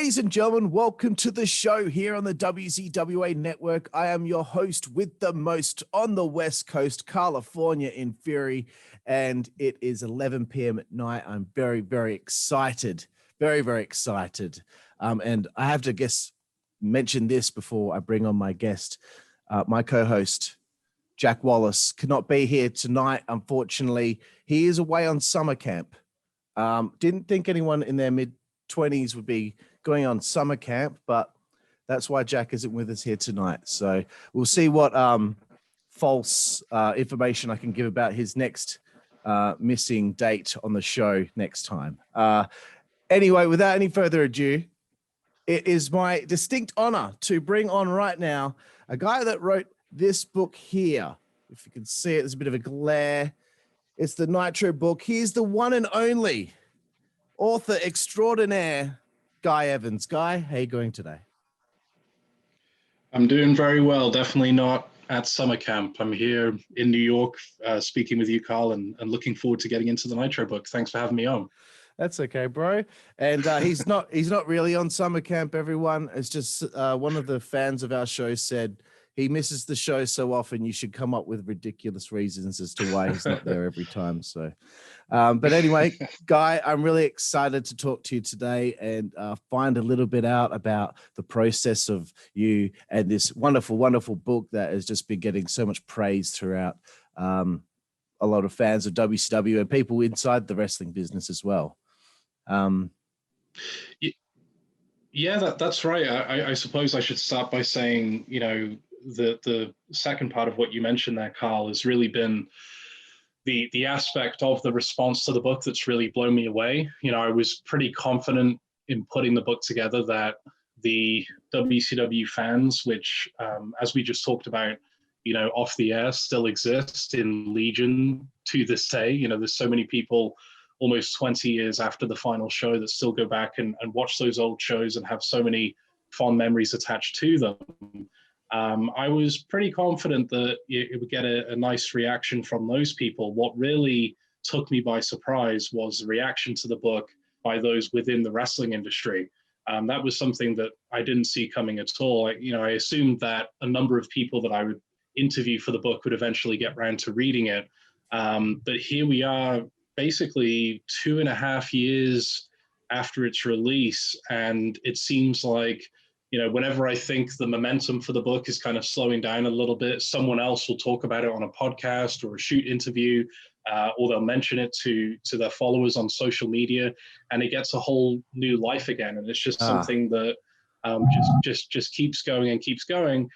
Ladies and gentlemen, welcome to the show here on the WZWA Network. I am your host with the most on the West Coast, California in Fury, and it is 11 p.m. at night. I'm very, very excited, very, very excited. And I have to mention this before I bring on my guest, my co-host, Jack Wallace, cannot be here tonight. Unfortunately, he is away on summer camp. Didn't think anyone in their mid-20s would be going on summer camp, but that's why Jack isn't with us here tonight. So we'll see what false information I can give about his next missing date on the show next time. Anyway, without any further ado, it is my distinct honor to bring on right now a guy that wrote this book here. If you can see it, there's a bit of a glare. It's the Nitro book. He's the one and only author extraordinaire, Guy Evans. Guy, how are you going today? I'm doing very well. Definitely not at summer camp. I'm here in New York speaking with you, Carl, and looking forward to getting into the Nitro book. Thanks for having me on. That's okay, bro. And he's not really on summer camp, everyone. It's just one of the fans of our show said he misses the show so often you should come up with ridiculous reasons as to why he's not there every time. So, but anyway, Guy, I'm really excited to talk to you today and find a little bit out about the process of you and this wonderful, wonderful book that has just been getting so much praise throughout a lot of fans of WCW and people inside the wrestling business as well. Yeah, that's right. I suppose I should start by saying, you know, the second part of what you mentioned there, Carl, has really been the aspect of the response to the book that's really blown me away. You know, I was pretty confident in putting the book together that the WCW fans, which, as we just talked about, you know, off the air, still exist in legion to this day. You know, there's so many people almost 20 years after the final show that still go back and watch those old shows and have so many fond memories attached to them. I was pretty confident that it would get a nice reaction from those people. What really took me by surprise was the reaction to the book by those within the wrestling industry. That was something that I didn't see coming at all. I assumed that a number of people that I would interview for the book would eventually get around to reading it. But here we are, basically 2.5 years after its release, and it seems like, you know, whenever I think the momentum for the book is kind of slowing down a little bit, someone else will talk about it on a podcast or a shoot interview, or they'll mention it to their followers on social media, and it gets a whole new life again. And it's just something that just keeps going and keeps going.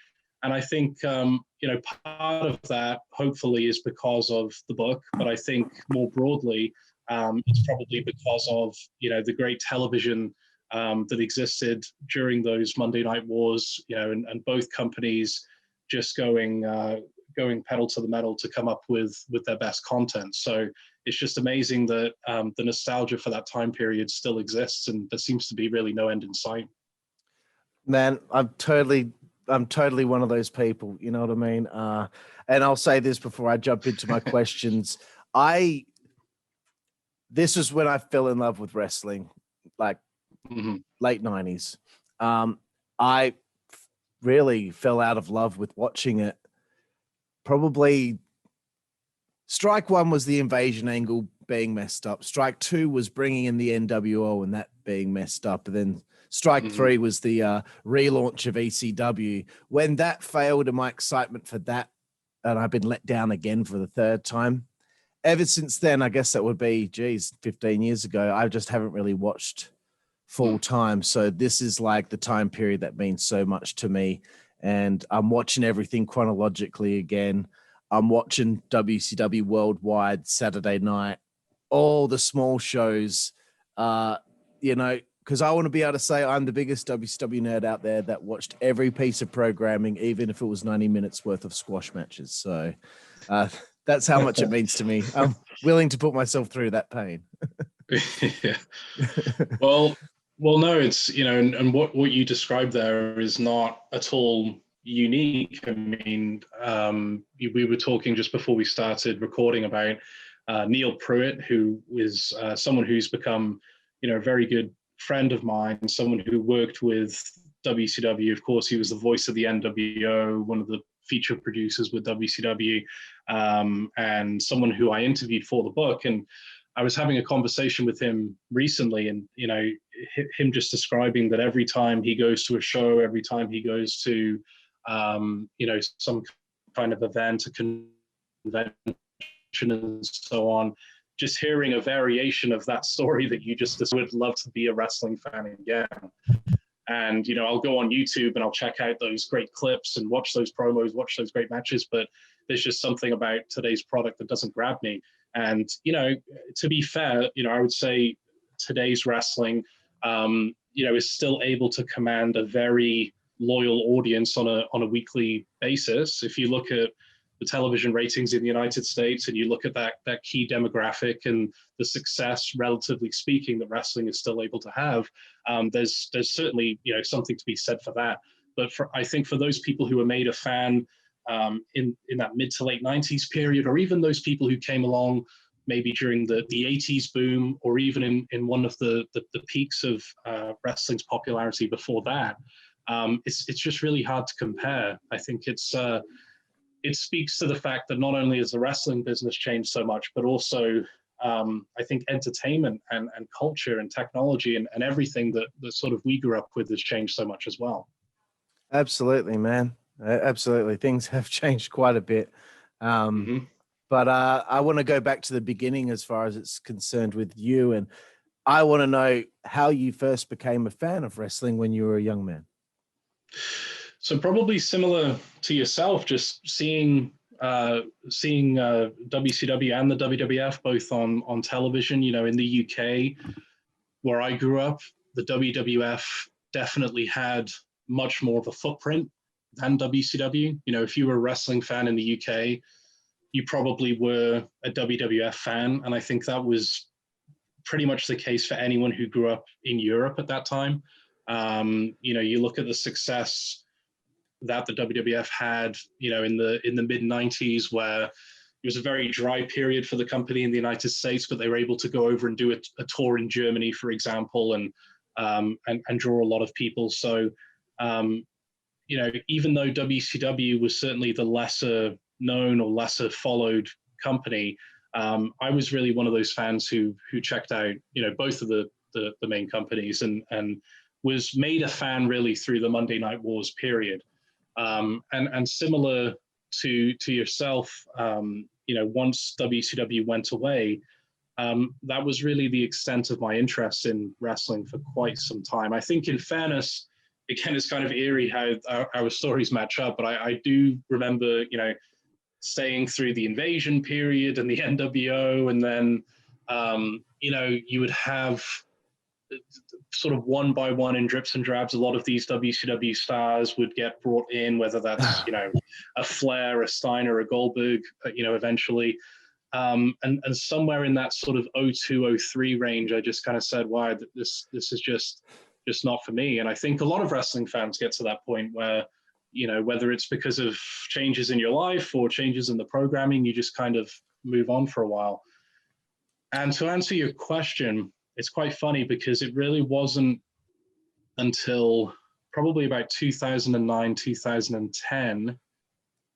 And I think, you know, part of that hopefully is because of the book, but I think more broadly, it's probably because of, you know, the great television that existed during those Monday Night Wars, you know, and both companies just going pedal to the metal to come up with their best content. So it's just amazing that the nostalgia for that time period still exists, and there seems to be really no end in sight. Man, I'm totally one of those people, you know what I mean? And I'll say this before I jump into my questions. This was when I fell in love with wrestling, like late 90s. I really fell out of love with watching it. Probably strike one was the invasion angle being messed up. Strike two was bringing in the NWO and that being messed up. And then strike three was the relaunch of ECW. When that failed and my excitement for that, and I've been let down again for the third time. Ever since then, I guess that would be, 15 years ago, I just haven't really watched full time. So this is like the time period that means so much to me. And I'm watching everything chronologically again. I'm watching WCW Worldwide Saturday night, all the small shows, you know, because I want to be able to say I'm the biggest WCW nerd out there that watched every piece of programming, even if it was 90 minutes worth of squash matches. So that's how much it means to me. I'm willing to put myself through that pain. Yeah. Well, no, it's, you know, and what you described there is not at all unique. I mean, we were talking just before we started recording about Neil Pruitt, who is someone who's become, you know, a very good friend of mine, someone who worked with WCW. Of course, he was the voice of the NWO, one of the feature producers with WCW, and someone who I interviewed for the book. And I was having a conversation with him recently, and him just describing that every time he goes to a show, every time he goes to some kind of event, a convention, and so on, just hearing a variation of that story that you just would love to be a wrestling fan again. And, I'll go on YouTube and I'll check out those great clips and watch those promos, watch those great matches, but there's just something about today's product that doesn't grab me. And, to be fair, I would say today's wrestling, is still able to command a very loyal audience on a weekly basis. If you look at the television ratings in the United States and you look at that key demographic and the success, relatively speaking, that wrestling is still able to have, there's certainly something to be said for that. But I think for those people who were made a fan in that mid to late 90s period, or even those people who came along maybe during the 80s boom, or even in one of the peaks of wrestling's popularity before that, it's just really hard to compare. I think it speaks to the fact that not only has the wrestling business changed so much, but also I think entertainment and culture and technology and everything that sort of we grew up with has changed so much as well. Absolutely, man. Absolutely. Things have changed quite a bit. But I want to go back to the beginning as far as it's concerned with you. And I want to know how you first became a fan of wrestling when you were a young man. So probably similar to yourself, just seeing WCW and the WWF both on television. In the UK, where I grew up, the WWF definitely had much more of a footprint than WCW. If you were a wrestling fan in the UK, you probably were a WWF fan, and I think that was pretty much the case for anyone who grew up in Europe at that time. You look at the success that the WWF had, in the mid 90s, where it was a very dry period for the company in the United States, but they were able to go over and do a tour in Germany, for example, and draw a lot of people. So, even though WCW was certainly the lesser known or lesser followed company, I was really one of those fans who checked out, both of the main companies and was made a fan really through the Monday Night Wars period. And similar to yourself, once WCW went away, that was really the extent of my interest in wrestling for quite some time. I think, in fairness, again, it's kind of eerie how our stories match up, but I do remember, staying through the Invasion period and the NWO, and then, you would have sort of one by one in drips and drabs, a lot of these WCW stars would get brought in, whether that's, a Flair, a Steiner, a Goldberg, eventually. And somewhere in that sort of 02, 03 range, I just kind of said, wow, this is just not for me. And I think a lot of wrestling fans get to that point where, whether it's because of changes in your life or changes in the programming, you just kind of move on for a while. And to answer your question, it's quite funny because it really wasn't until probably about 2009, 2010,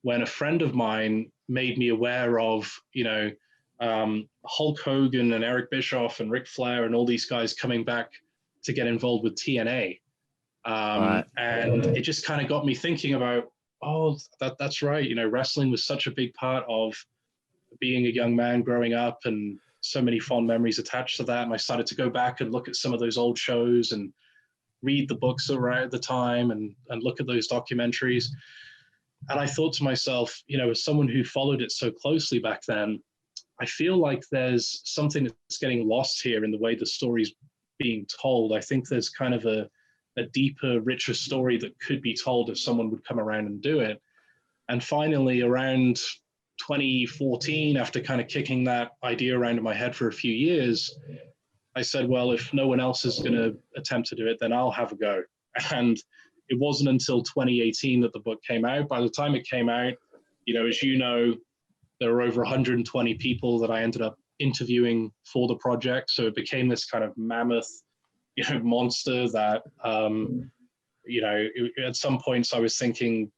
when a friend of mine made me aware of, Hulk Hogan and Eric Bischoff and Ric Flair and all these guys coming back to get involved with TNA. And it just kind of got me thinking about, that's right. Wrestling was such a big part of being a young man growing up, and so many fond memories attached to that. And I started to go back and look at some of those old shows and read the books that were out at the time and look at those documentaries. And I thought to myself, as someone who followed it so closely back then, I feel like there's something that's getting lost here in the way the story's being told. I think there's kind of a deeper, richer story that could be told if someone would come around and do it. And finally, around 2014, after kind of kicking that idea around in my head for a few years, I said, well, if no one else is going to attempt to do it, then I'll have a go. And it wasn't until 2018 that the book came out. By the time it came out, as there were over 120 people that I ended up interviewing for the project. So it became this kind of mammoth monster that, at some points I was thinking,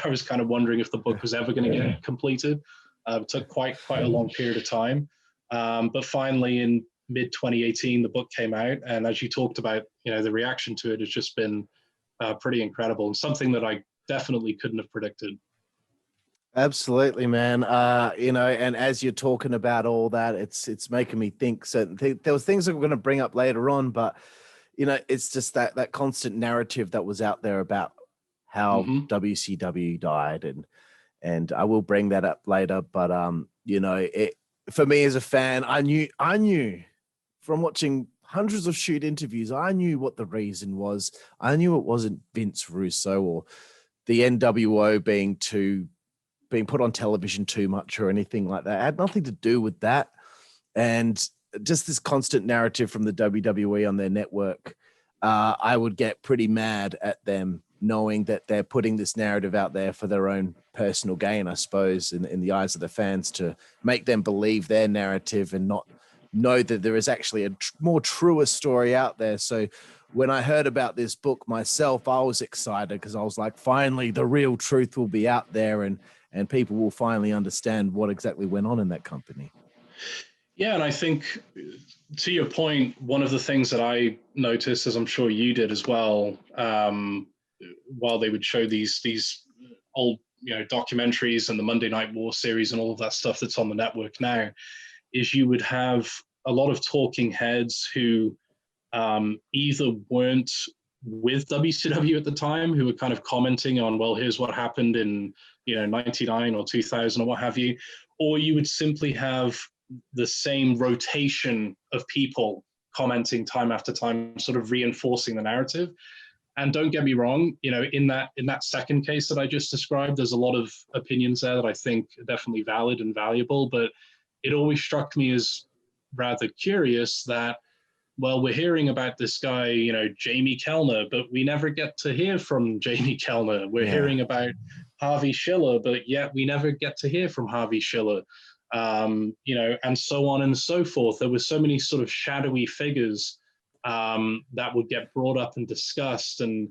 I was kind of wondering if the book was ever going to get completed. It took quite a long period of time. But finally in mid 2018, the book came out. And as you talked about, the reaction to it has just been pretty incredible, and something that I definitely couldn't have predicted. Absolutely, man. And as you're talking about all that, it's making me think certain things. There was things that we're going to bring up later on, but it's just that constant narrative that was out there about how WCW died, and I will bring that up later. But for me as a fan, I knew from watching hundreds of shoot interviews, I knew what the reason was. I knew it wasn't Vince Russo or the NWO being put on television too much or anything like that. It had nothing to do with that. And just this constant narrative from the WWE on their network, I would get pretty mad at them knowing that they're putting this narrative out there for their own personal gain, I suppose, in the eyes of the fans, to make them believe their narrative and not know that there is actually a more truer story out there. So when I heard about this book myself, I was excited because I was like, finally, the real truth will be out there, and people will finally understand what exactly went on in that company. Yeah, and I think, to your point, one of the things that I noticed, as I'm sure you did as well, while they would show these old documentaries and the Monday Night War series and all of that stuff that's on the network now, is you would have a lot of talking heads who either weren't with WCW at the time, who were kind of commenting on, well, here's what happened in 99 or 2000 or what have you, or you would simply have the same rotation of people commenting time after time, sort of reinforcing the narrative. And don't get me wrong, in that second case that I just described, there's a lot of opinions there that I think are definitely valid and valuable, but it always struck me as rather curious that, well, we're hearing about this guy, Jamie Kellner, but we never get to hear from Jamie Kellner. We're hearing about Harvey Schiller, but yet we never get to hear from Harvey Schiller, and so on and so forth. There were so many sort of shadowy figures that would get brought up and discussed, and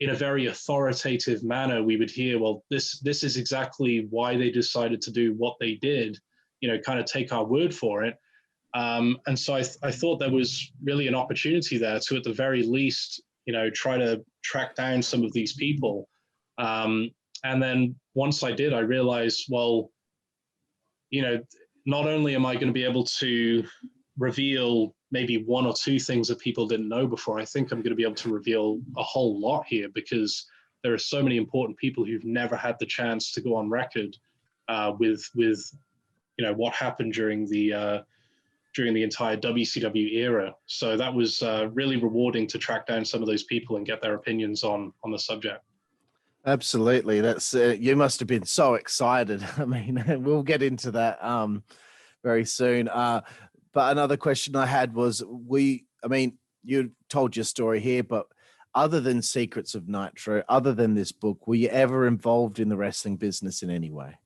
in a very authoritative manner, we would hear, well, this is exactly why they decided to do what they did, kind of take our word for it. And so I thought there was really an opportunity there to, at the very least, try to track down some of these people. And then once I did, I realized, well, not only am I going to be able to reveal maybe one or two things that people didn't know before, I think I'm going to be able to reveal a whole lot here, because there are so many important people who've never had the chance to go on record with what happened during the entire WCW era. So that was really rewarding to track down some of those people and get their opinions on the subject. Absolutely. That's you must have been so excited. I mean, we'll get into that very soon. But another question I had was, you told your story here, but other than Secrets of Nitro, other than this book, were you ever involved in the wrestling business in any way?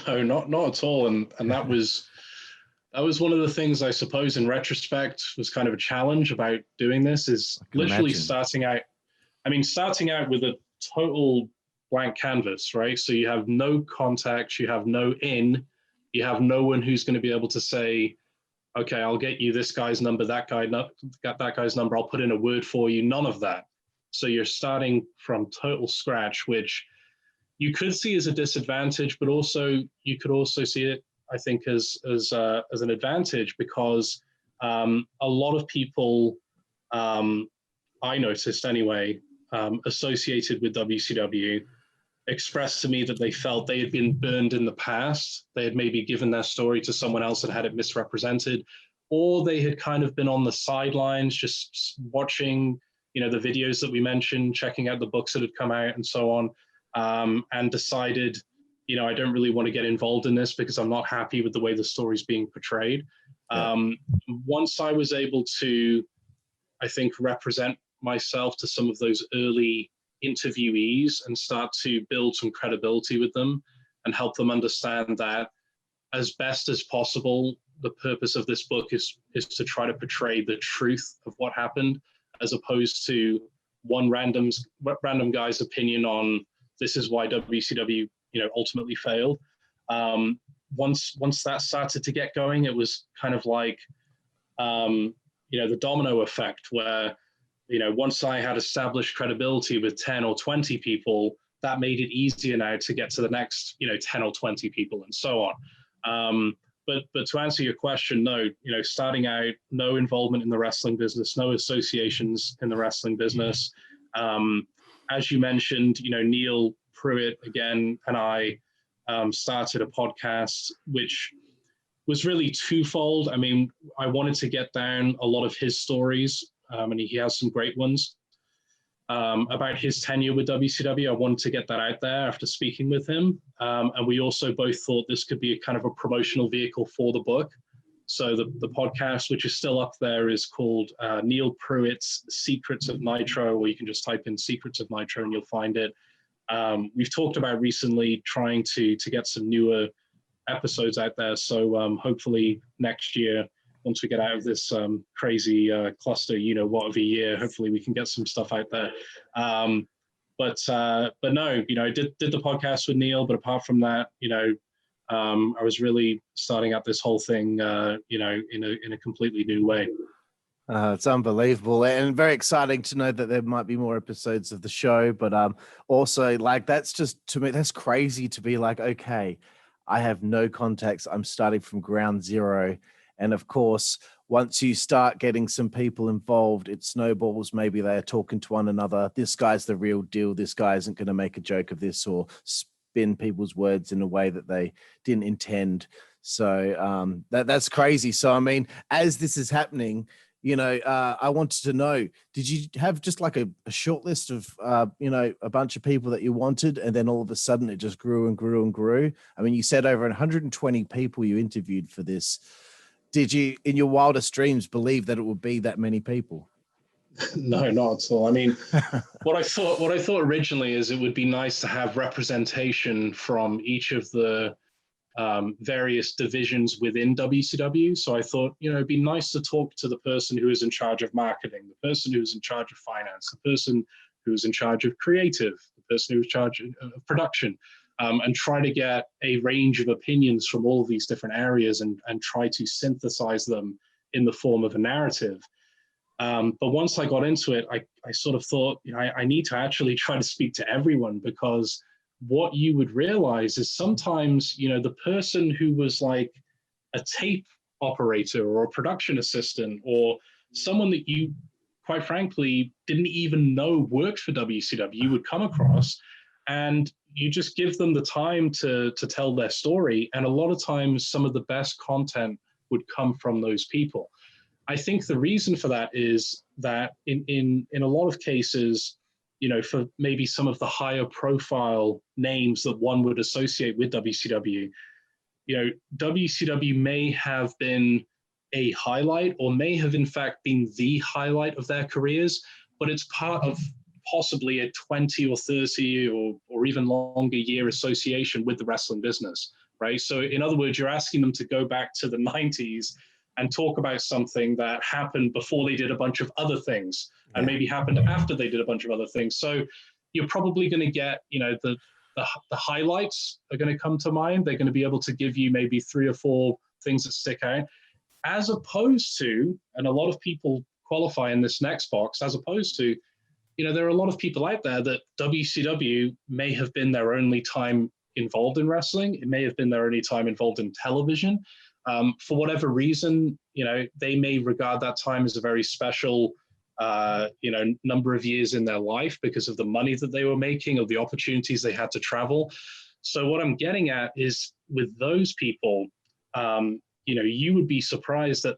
No, not at all. And that was one of the things, I suppose, in retrospect, was kind of a challenge about doing this, is literally starting out with a total blank canvas, right? So you have no contacts, you have no in, you have no one who's going to be able to say, okay, I'll get you this guy's number, that guy's number, I'll put in a word for you, none of that. So you're starting from total scratch, which you could see as a disadvantage, but also you could also see it, I think, as an advantage, because a lot of people, I noticed anyway, associated with WCW, expressed to me that they felt they had been burned in the past. They had maybe given their story to someone else and had it misrepresented, or they had kind of been on the sidelines, just watching, the videos that we mentioned, checking out the books that had come out and so on, and decided, I don't really want to get involved in this because I'm not happy with the way the story's being portrayed. Once I was able to, I think, represent myself to some of those early interviewees and start to build some credibility with them and help them understand that, as best as possible, the purpose of this book is to try to portray the truth of what happened, as opposed to one random guy's opinion on this is why WCW, ultimately failed. Once that started to get going, it was kind of like, the domino effect where, once I had established credibility with 10 or 20 people, that made it easier now to get to the next, 10 or 20 people and so on. But to answer your question, no, starting out, no involvement in the wrestling business, no associations in the wrestling business. As you mentioned, Neil Pruitt again and I started a podcast, which was really twofold. I mean, I wanted to get down a lot of his stories, and he has some great ones about his tenure with WCW. I wanted to get that out there after speaking with him. And we also both thought this could be a kind of a promotional vehicle for the book. So the podcast, which is still up there, is called Neil Pruitt's Secrets of Nitro, or you can just type in Secrets of Nitro and you'll find it. We've talked about recently trying to get some newer episodes out there. So hopefully next year, once we get out of this crazy cluster, what of a year, hopefully we can get some stuff out there. But no, I did the podcast with Neil, but apart from that, I was really starting out this whole thing, in a completely new way. It's unbelievable and very exciting to know that there might be more episodes of the show, but also like that's just, to me, that's crazy to be like, okay, I have no contacts. I'm starting from ground zero. And of course, once you start getting some people involved, it snowballs. Maybe they're talking to one another. This guy's the real deal. This guy isn't going to make a joke of this or spin people's words in a way that they didn't intend. So that's crazy. So, I mean, as this is happening, I wanted to know, did you have just like a short list of, a bunch of people that you wanted, and then all of a sudden it just grew and grew and grew? I mean, you said over 120 people you interviewed for this. Did you, in your wildest dreams, believe that it would be that many people? No, not at all. I mean, what I thought originally is it would be nice to have representation from each of the various divisions within WCW. So I thought, it'd be nice to talk to the person who is in charge of marketing, the person who's in charge of finance, the person who's in charge of creative, the person who's in charge of production, and try to get a range of opinions from all of these different areas and try to synthesize them in the form of a narrative. But once I got into it, I sort of thought, I need to actually try to speak to everyone, because what you would realize is sometimes, the person who was like a tape operator or a production assistant or someone that you, quite frankly, didn't even know worked for WCW, you would come across and you just give them the time to tell their story. And a lot of times some of the best content would come from those people. I think the reason for that is that in a lot of cases, for maybe some of the higher profile names that one would associate with WCW, WCW may have been a highlight or may have in fact been the highlight of their careers, but it's part of possibly a 20 or 30 or even longer year association with the wrestling business, right? So in other words, you're asking them to go back to the 90s and talk about something that happened before they did a bunch of other things and maybe happened after they did a bunch of other things. So you're probably going to get, the highlights are going to come to mind. They're going to be able to give you maybe 3 or 4 things that stick out, as opposed to, and a lot of people qualify in this next box, as opposed to, there are a lot of people out there that WCW may have been their only time involved in wrestling. It may have been their only time involved in television. For whatever reason, they may regard that time as a very special, number of years in their life because of the money that they were making or the opportunities they had to travel. So what I'm getting at is with those people, you would be surprised at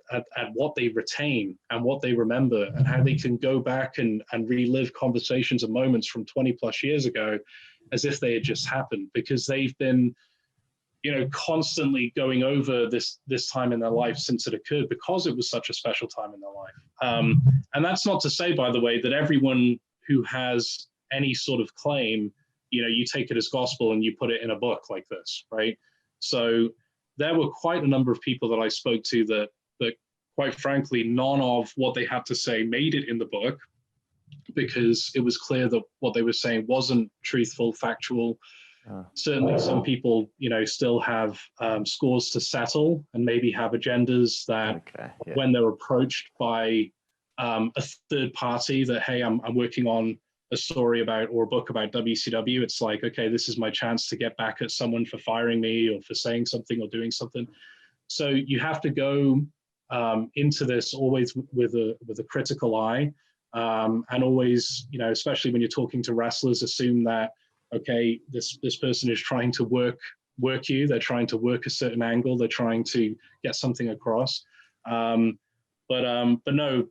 what they retain and what they remember and how they can go back and relive conversations and moments from 20 plus years ago as if they had just happened, because they've been constantly going over this time in their life since it occurred, because it was such a special time in their life. And that's not to say, by the way, that everyone who has any sort of claim, you take it as gospel and you put it in a book like this, right? So there were quite a number of people that I spoke to that quite frankly, none of what they had to say made it in the book, because it was clear that what they were saying wasn't truthful, factual. Certainly some people, still have scores to settle and maybe have agendas that when they're approached by a third party that, hey, I'm working on a story about or a book about WCW, it's like, okay, this is my chance to get back at someone for firing me or for saying something or doing something. So you have to go into this always with a critical eye, and always, especially when you're talking to wrestlers, assume that, okay, this person is trying to work you, they're trying to work a certain angle, they're trying to get something across. But no,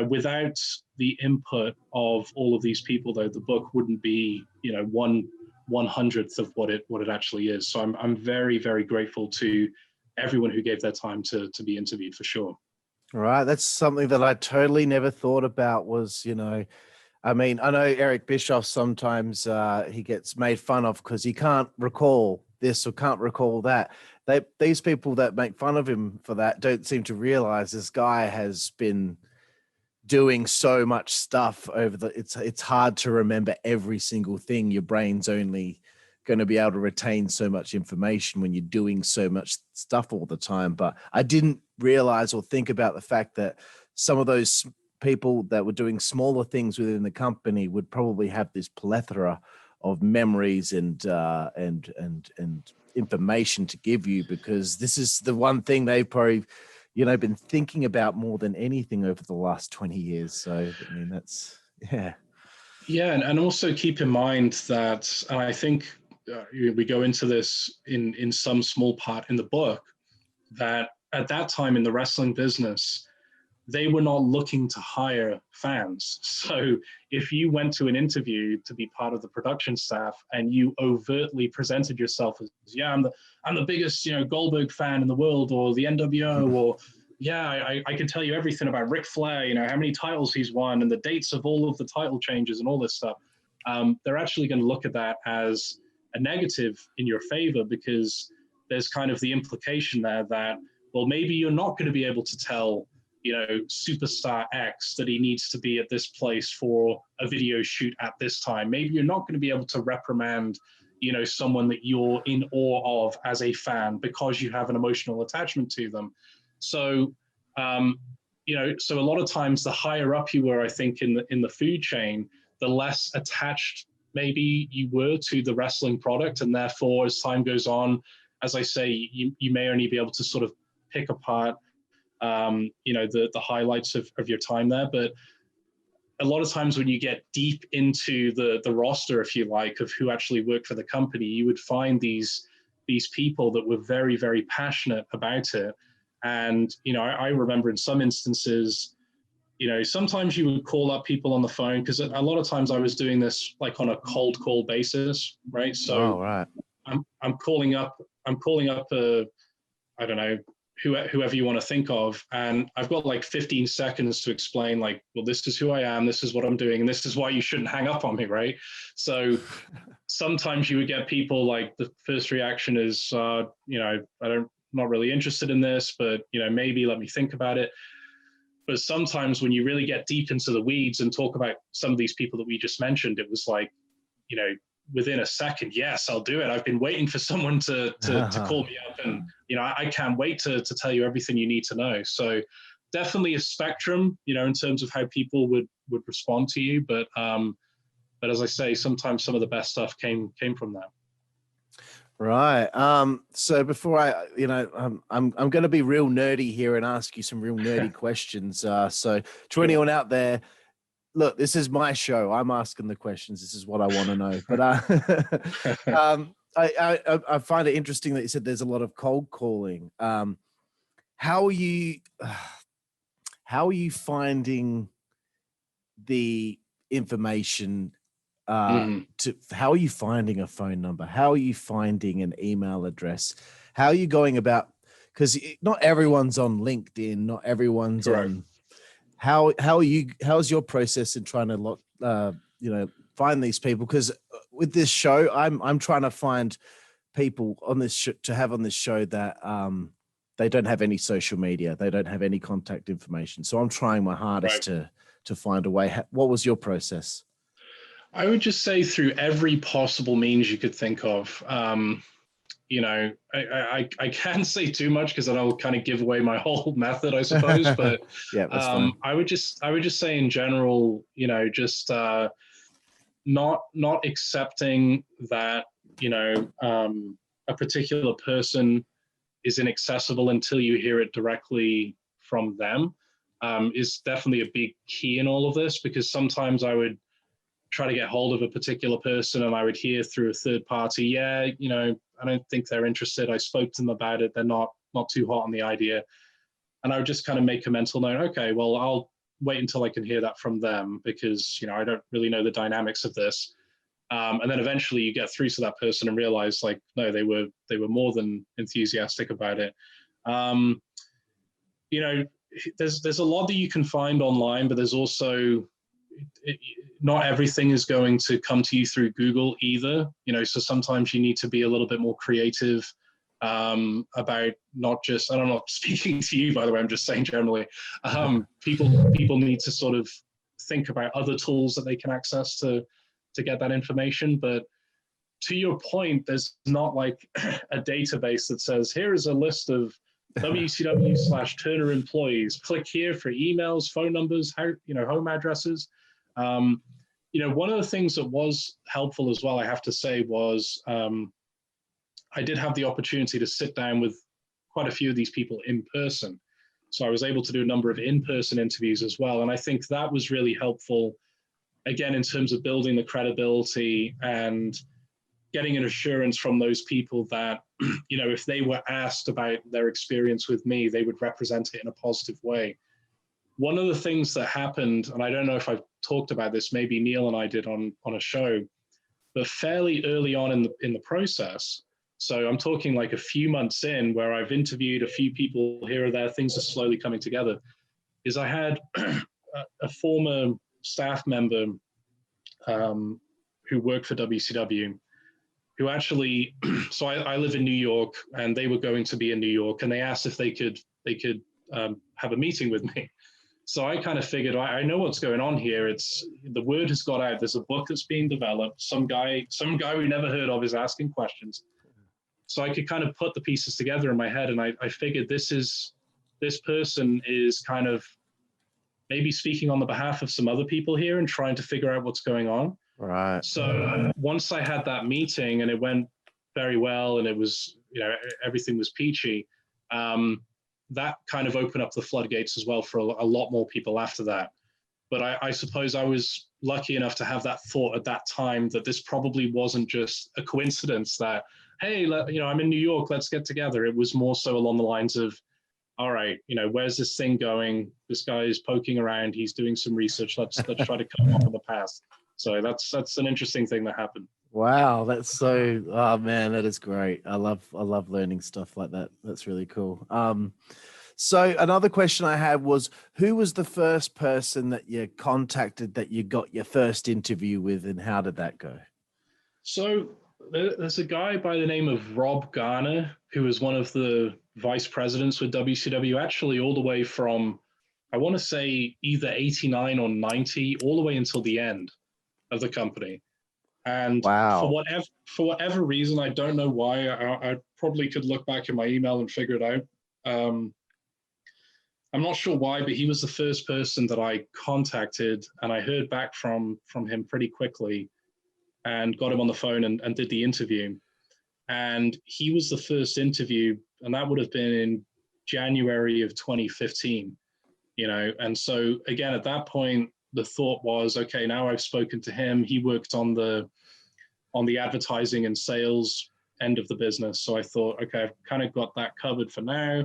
without the input of all of these people, though, the book wouldn't be, 1/100th of what it actually is. So I'm very, very grateful to everyone who gave their time to be interviewed, for sure. Right. That's something that I totally never thought about was, I mean, I know Eric Bischoff sometimes he gets made fun of because he can't recall this or can't recall that. These people that make fun of him for that don't seem to realize this guy has been doing so much stuff it's hard to remember every single thing. Your brain's only going to be able to retain so much information when you're doing so much stuff all the time. But I didn't realize or think about the fact that some of those people that were doing smaller things within the company would probably have this plethora of memories and information to give you, because this is the one thing they've probably, been thinking about more than anything over the last 20 years. So, I mean, that's, yeah. Yeah. And also keep in mind that, and I think we go into this in some small part in the book, that at that time in the wrestling business, they were not looking to hire fans. So if you went to an interview to be part of the production staff and you overtly presented yourself as, yeah, I'm the biggest, Goldberg fan in the world, or the NWO, or yeah, I can tell you everything about Ric Flair, how many titles he's won and the dates of all of the title changes and all this stuff. They're actually going to look at that as a negative in your favor, because there's kind of the implication there that, well, maybe you're not going to be able to tell, superstar X that he needs to be at this place for a video shoot at this time. Maybe you're not going to be able to reprimand, someone that you're in awe of as a fan because you have an emotional attachment to them. So, so a lot of times the higher up you were, I think, in the food chain, the less attached maybe you were to the wrestling product. And therefore, as time goes on, as I say, you may only be able to sort of pick apart the highlights of your time there. But a lot of times when you get deep into the roster, if you like, of who actually worked for the company, you would find these people that were very, very passionate about it. And, I remember in some instances, sometimes you would call up people on the phone, because a lot of times I was doing this like on a cold call basis, right? So I'm calling up I don't know, whoever you want to think of. And I've got like 15 seconds to explain, like, well, this is who I am, this is what I'm doing, and this is why you shouldn't hang up on me, right? So sometimes you would get people like, the first reaction is, not really interested in this, but, maybe let me think about it. But sometimes when you really get deep into the weeds and talk about some of these people that we just mentioned, it was like, within a second, yes, I'll do it. I've been waiting for someone to call me up, and I can't wait to tell you everything you need to know. So definitely a spectrum, in terms of how people would respond to you. But as I say, sometimes some of the best stuff came from that. Right. So before I'm going to be real nerdy here and ask you some real nerdy questions. So to anyone out there, look, this is my show. I'm asking the questions. This is what I want to know. But I find it interesting that you said there's a lot of cold calling. How are you finding the information? How are you finding a phone number? How are you finding an email address? How are you going about? Because not everyone's on LinkedIn. Not everyone's on. How's your process in trying to find these people? Because with this show, I'm trying to find people on this to have on this show that they don't have any social media, they don't have any contact information. So I'm trying my hardest to find a way. What was your process? I would just say through every possible means you could think of. You know, I can't say too much because then I'll kind of give away my whole method, I suppose. But yeah, that's fine. I would just say in general, you know, just not accepting that, you know, a particular person is inaccessible until you hear it directly from them is definitely a big key in all of this, because sometimes I would try to get hold of a particular person and I would hear through a third party, yeah, you know, I don't think they're interested. I spoke to them about it. They're not too hot on the idea. And I would just kind of make a mental note, okay, well, I'll wait until I can hear that from them because, you know, I don't really know the dynamics of this. And then eventually you get through to that person and realize like, no, they were more than enthusiastic about it. You know, there's a lot that you can find online, but there's also, not everything is going to come to you through Google either, you know, so sometimes you need to be a little bit more creative about not just, and I'm not speaking to you, by the way, I'm just saying generally, people need to sort of think about other tools that they can access to get that information. But to your point, there's not like a database that says, here is a list of WCW/Turner employees. Click here for emails, phone numbers, home addresses. You know, one of the things that was helpful as well, I have to say, was I did have the opportunity to sit down with quite a few of these people in person. So I was able to do a number of in-person interviews as well. And I think that was really helpful, again, in terms of building the credibility and getting an assurance from those people that, you know, if they were asked about their experience with me, they would represent it in a positive way. One of the things that happened, and I don't know if I've talked about this, maybe Neil and I did on a show, but fairly early on in the process, so I'm talking like a few months in, where I've interviewed a few people here or there, things are slowly coming together, is I had a former staff member who worked for WCW, who actually, so I live in New York and they were going to be in New York, and they asked if they could have a meeting with me. So I kind of figured, I know what's going on here. It's the word has got out. There's a book that's being developed. Some guy we never heard of is asking questions. So I could kind of put the pieces together in my head, and I figured this person is kind of maybe speaking on the behalf of some other people here and trying to figure out what's going on. Right. So once I had that meeting and it went very well, and it was, you know, everything was peachy, that kind of opened up the floodgates as well for a lot more people after that. But I suppose I was lucky enough to have that thought at that time that this probably wasn't just a coincidence that, hey, you know, I'm in New York, let's get together. It was more so along the lines of, all right, you know, where's this thing going? This guy is poking around. He's doing some research. Let's try to cut him off in the past. So that's an interesting thing that happened. Wow, that's so, oh man, that is great. I love learning stuff like that. That's really cool. So another question I had was, who was the first person that you contacted that you got your first interview with, and how did that go? So there's a guy by the name of Rob Garner, who was one of the vice presidents with WCW, actually all the way from, I want to say either 89 or 90, all the way until the end of the company. And wow. for whatever reason, I don't know why, I probably could look back in my email and figure it out. I'm not sure why, but he was the first person that I contacted, and I heard back from him pretty quickly and got him on the phone and did the interview. And he was the first interview, and that would have been in January of 2015, you know. And so again, at that point, the thought was, okay, now I've spoken to him. He worked on the advertising and sales end of the business. So I thought, okay, I've kind of got that covered for now.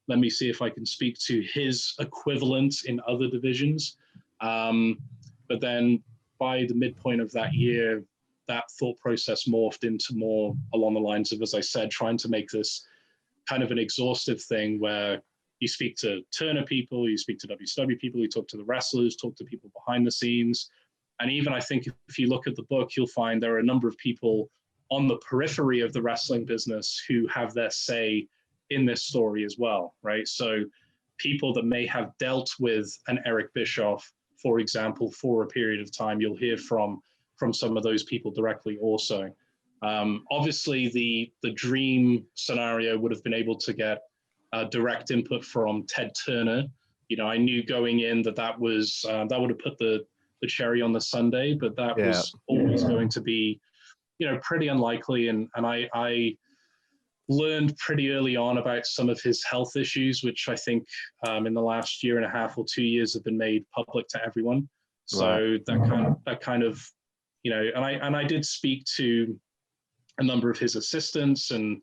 Let me see if I can speak to his equivalent in other divisions. But then by the midpoint of that year, that thought process morphed into more along the lines of, as I said, trying to make this kind of an exhaustive thing where you speak to Turner people, you speak to WCW people, you talk to the wrestlers, talk to people behind the scenes. And even I think if you look at the book, you'll find there are a number of people on the periphery of the wrestling business who have their say in this story as well, right? So people that may have dealt with an Eric Bischoff, for example, for a period of time, you'll hear from some of those people directly also. Obviously, the dream scenario would have been able to get direct input from Ted Turner. You know, I knew going in that was that would have put the cherry on the sundae, but that was always going to be, you know, pretty unlikely. And I learned pretty early on about some of his health issues, which I think in the last year and a half or 2 years have been made public to everyone. So that kind of, you know, and I did speak to a number of his assistants and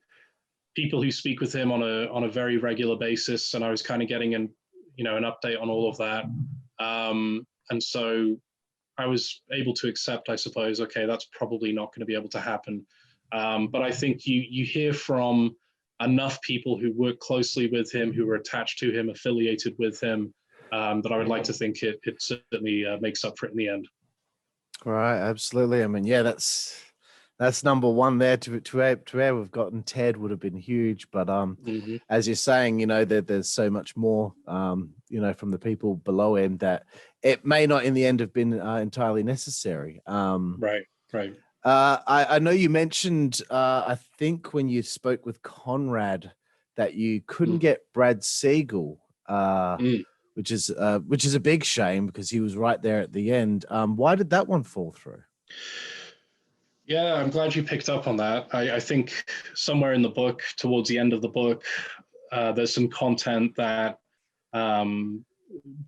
people who speak with him on a very regular basis, and I was kind of getting an update on all of that. And so I was able to accept, I suppose, okay, that's probably not going to be able to happen. But I think you hear from enough people who work closely with him, who are attached to him, affiliated with him, that I would like to think it certainly makes up for it in the end. Right, absolutely. I mean, yeah, that's number one there. To where we've gotten Ted would have been huge, but as you're saying, you know, there's so much more, you know, from the people below him that it may not in the end have been entirely necessary. Right. I know you mentioned, I think when you spoke with Conrad, that you couldn't get Brad Siegel, which is a big shame because he was right there at the end. Why did that one fall through? Yeah, I'm glad you picked up on that. I think somewhere in the book, towards the end of the book, there's some content that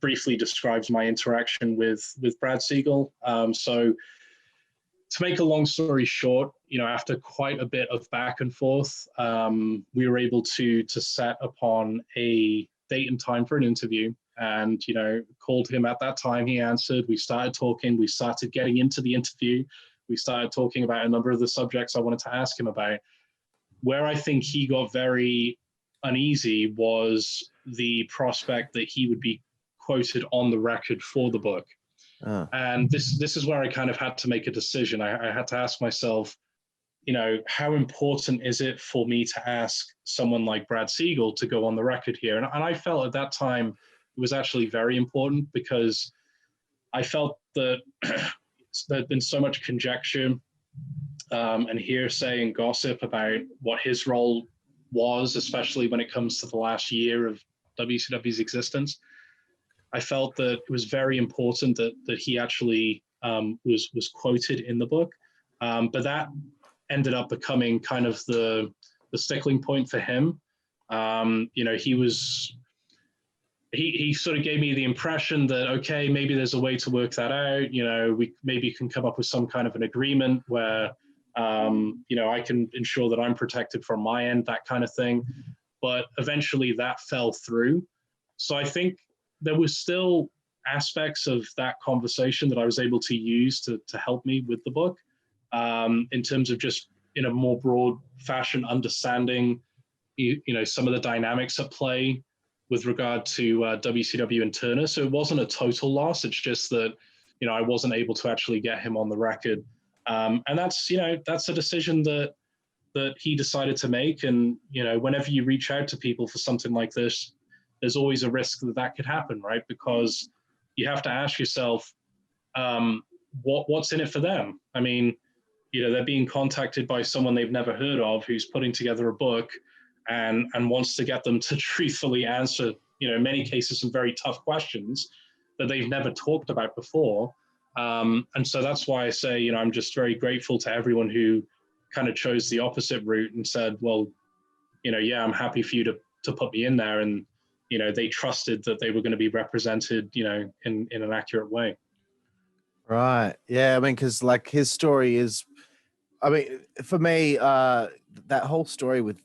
briefly describes my interaction with Brad Siegel. So to make a long story short, you know, after quite a bit of back and forth, we were able to set upon a date and time for an interview, and, you know, called him at that time. He answered. We started talking. We started getting into the interview. We started talking about a number of the subjects I wanted to ask him about. Where I think he got very uneasy was the prospect that he would be quoted on the record for the book. And this is where I kind of had to make a decision. I had to ask myself, you know, how important is it for me to ask someone like Brad Siegel to go on the record here? And I felt at that time it was actually very important, because I felt that there'd been so much conjecture and hearsay and gossip about what his role was, especially when it comes to the last year of WCW's existence. I felt that it was very important that he actually was quoted in the book, but that ended up becoming kind of the stickling point for him. You know, he sort of gave me the impression that, okay, maybe there's a way to work that out. You know, we maybe can come up with some kind of an agreement where, you know, I can ensure that I'm protected from my end, that kind of thing. But eventually that fell through. So I think there was still aspects of that conversation that I was able to use to help me with the book, in terms of just in a more broad fashion understanding, you know, some of the dynamics at play with regard to WCW and Turner. So it wasn't a total loss. It's just that, you know, I wasn't able to actually get him on the record. And that's, you know, that's a decision that he decided to make. And, you know, whenever you reach out to people for something like this, there's always a risk that could happen, right? Because you have to ask yourself, what's in it for them? I mean, you know, they're being contacted by someone they've never heard of, who's putting together a book and wants to get them to truthfully answer, you know, in many cases, some very tough questions that they've never talked about before. And so that's why I say, you know, I'm just very grateful to everyone who kind of chose the opposite route and said, well, you know, yeah, I'm happy for you to put me in there. And, you know, they trusted that they were going to be represented, you know, in an accurate way. Right. Yeah. I mean, because like his story is, I mean, for me, that whole story with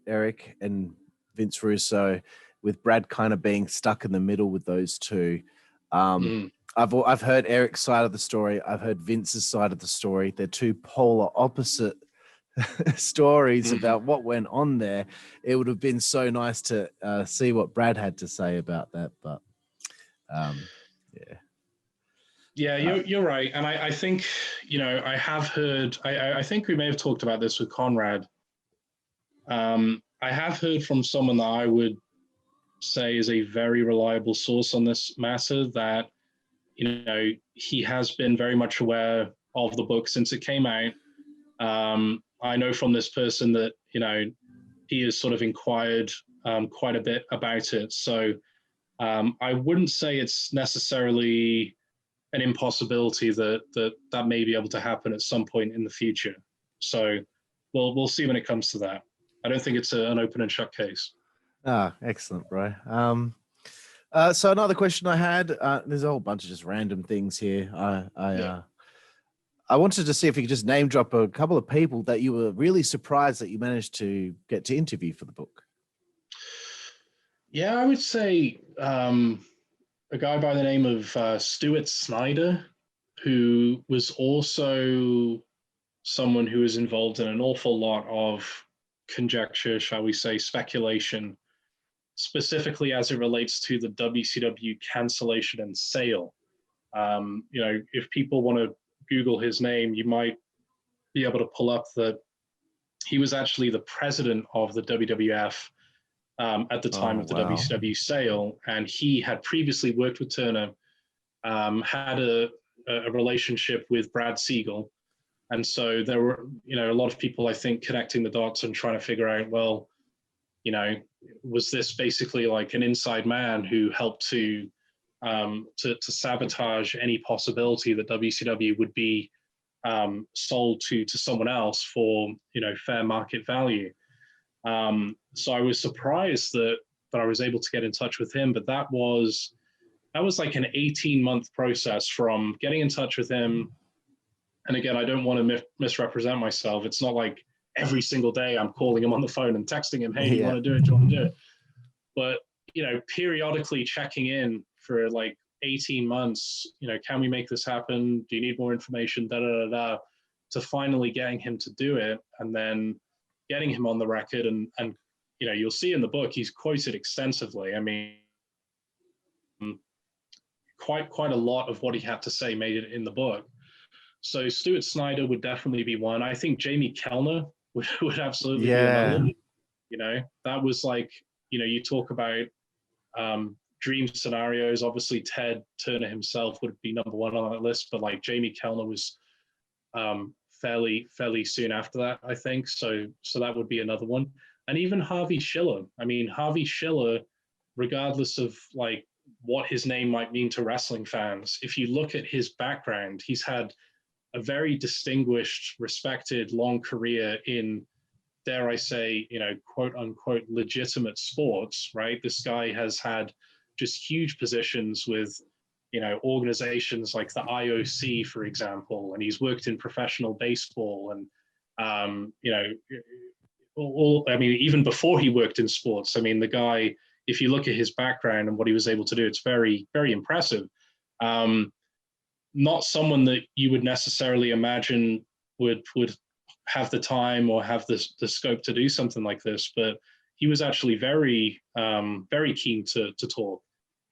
Eric and Vince Russo, with Brad kind of being stuck in the middle with those two. I've heard Eric's side of the story. I've heard Vince's side of the story. They're two polar opposite stories about what went on there. It would have been so nice to see what Brad had to say about that, but Yeah, you're right. And I think, I have heard, I think we may have talked about this with Conrad. I have heard from someone that I would say is a very reliable source on this matter that, he has been very much aware of the book since it came out. I know from this person that, he has sort of inquired quite a bit about it. So I wouldn't say it's necessarily an impossibility that may be able to happen at some point in the future. So we'll see when it comes to that. I don't think it's an open and shut case. Ah, excellent, bro. So another question I had, there's a whole bunch of just random things here. I wanted to see if you could just name drop a couple of people that you were really surprised that you managed to get to interview for the book. Yeah, I would say a guy by the name of Stuart Snyder, who was also someone who was involved in an awful lot of conjecture, shall we say, speculation, specifically as it relates to the WCW cancellation and sale. If people want to Google his name, you might be able to pull up that he was actually the president of the WWF at the time of the WCW sale, and he had previously worked with Turner, had a relationship with Brad Siegel, and so there were a lot of people, I think, connecting the dots and trying to figure out, well, was this basically like an inside man who helped to sabotage any possibility that WCW would be sold to someone else for fair market value. So I was surprised that I was able to get in touch with him, but that was like an 18-month process from getting in touch with him. And again, I don't want to misrepresent myself. It's not like every single day I'm calling him on the phone and texting him, hey, do you want to do it? Do you want to do it? But, periodically checking in for like 18 months, can we make this happen? Do you need more information? To finally getting him to do it, and then getting him on the record. And you'll see in the book, he's quoted extensively. I mean, quite a lot of what he had to say made it in the book. So Stuart Snyder would definitely be one. I think Jamie Kellner would absolutely be another. That was like, you talk about dream scenarios. Obviously, Ted Turner himself would be number one on that list, but like Jamie Kellner was fairly soon after that, I think. So that would be another one. And even Harvey Schiller. I mean, Harvey Schiller, regardless of like what his name might mean to wrestling fans, if you look at his background, he's had a very distinguished, respected, long career in, dare I say, quote unquote, legitimate sports, right? This guy has had just huge positions with, organizations like the IOC, for example, and he's worked in professional baseball and, even before he worked in sports, I mean, the guy, if you look at his background and what he was able to do, it's very, very impressive. Not someone that you would necessarily imagine would have the time or have the scope to do something like this, but he was actually very, very keen to talk.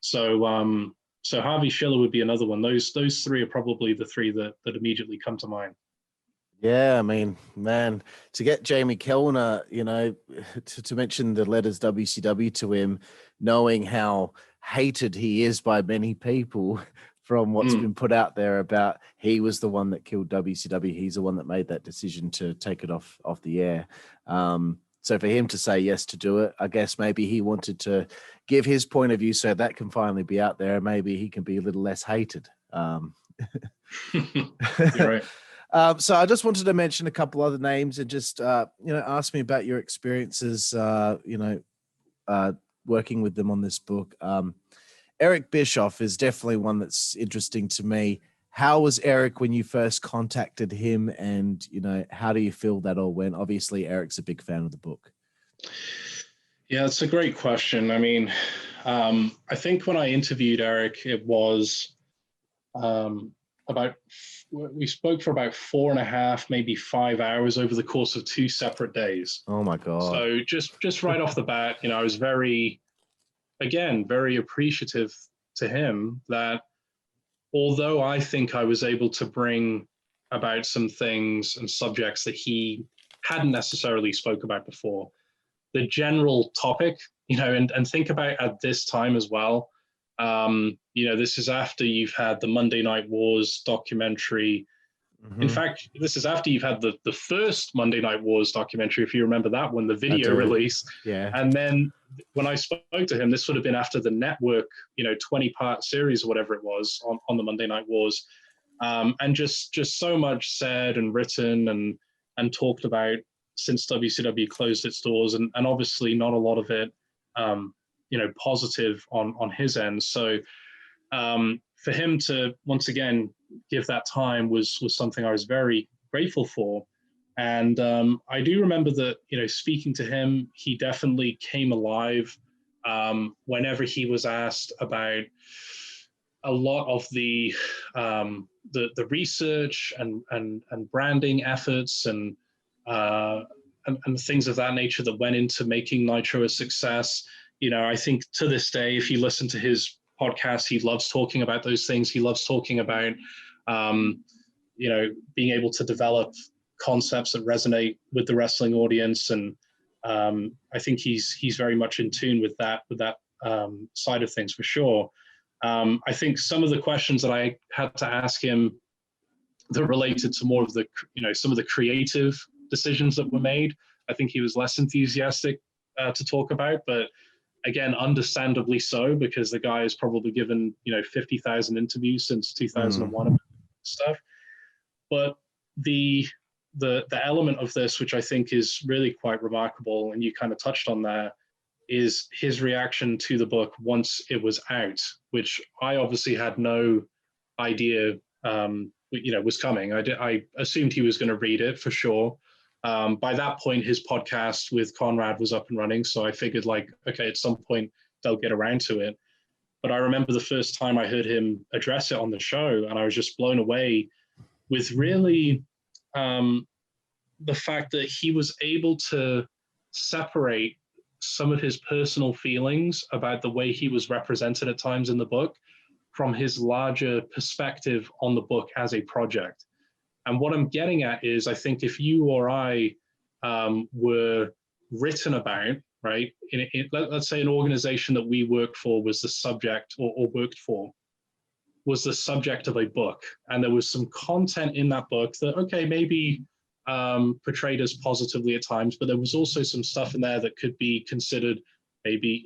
So Harvey Schiller would be another one. Those three are probably the three that immediately come to mind. Yeah, I mean, man, to get Jamie Kellner, to mention the letters WCW to him, knowing how hated he is by many people from what's been put out there about he was the one that killed WCW. He's the one that made that decision to take it off the air. So for him to say yes to do it, I guess maybe he wanted to give his point of view so that can finally be out there. Maybe he can be a little less hated. You're right. So I just wanted to mention a couple other names and just, ask me about your experiences, working with them on this book. Eric Bischoff is definitely one that's interesting to me. How was Eric when you first contacted him, and, how do you feel that all went? Obviously, Eric's a big fan of the book. Yeah, it's a great question. I mean, I think when I interviewed Eric, it was we spoke for about 4.5, maybe 5 hours over the course of 2 separate days. Oh my God. So just right off the bat, I was very appreciative to him that although I think I was able to bring about some things and subjects that he hadn't necessarily spoke about before, the general topic, and think about at this time as well. This is after you've had the Monday Night Wars documentary. Mm-hmm. In fact, this is after you've had the first Monday Night Wars documentary, if you remember that one, the video release. Yeah. And then when I spoke to him, this would have been after the network, 20-part series or whatever it was on the Monday Night Wars. And just so much said and written and talked about since WCW closed its doors, and obviously not a lot of it, positive on his end. So for him to once again give that time was something I was very grateful for. And I do remember that, speaking to him, he definitely came alive whenever he was asked about a lot of the research and branding efforts and things of that nature that went into making Nitro a success. I think to this day, if you listen to his podcast, he loves talking about those things. He loves talking about, being able to develop concepts that resonate with the wrestling audience. And I think he's very much in tune with that side of things for sure. I think some of the questions that I had to ask him that related to more of the, some of the creative decisions that were made, I think he was less enthusiastic to talk about, but again, understandably so, because the guy has probably given, 50,000 interviews since 2001 and stuff. But the element of this, which I think is really quite remarkable, and you kind of touched on there, is his reaction to the book once it was out, which I obviously had no idea, was coming. I assumed he was going to read it for sure. By that point, his podcast with Conrad was up and running, so I figured, okay, at some point they'll get around to it. But I remember the first time I heard him address it on the show, and I was just blown away with really the fact that he was able to separate some of his personal feelings about the way he was represented at times in the book from his larger perspective on the book as a project. And what I'm getting at is, I think if you or I were written about, right, let's say an organization that we work for was the subject or worked for was the subject of a book, and there was some content in that book that, okay, maybe portrayed us positively at times, but there was also some stuff in there that could be considered maybe,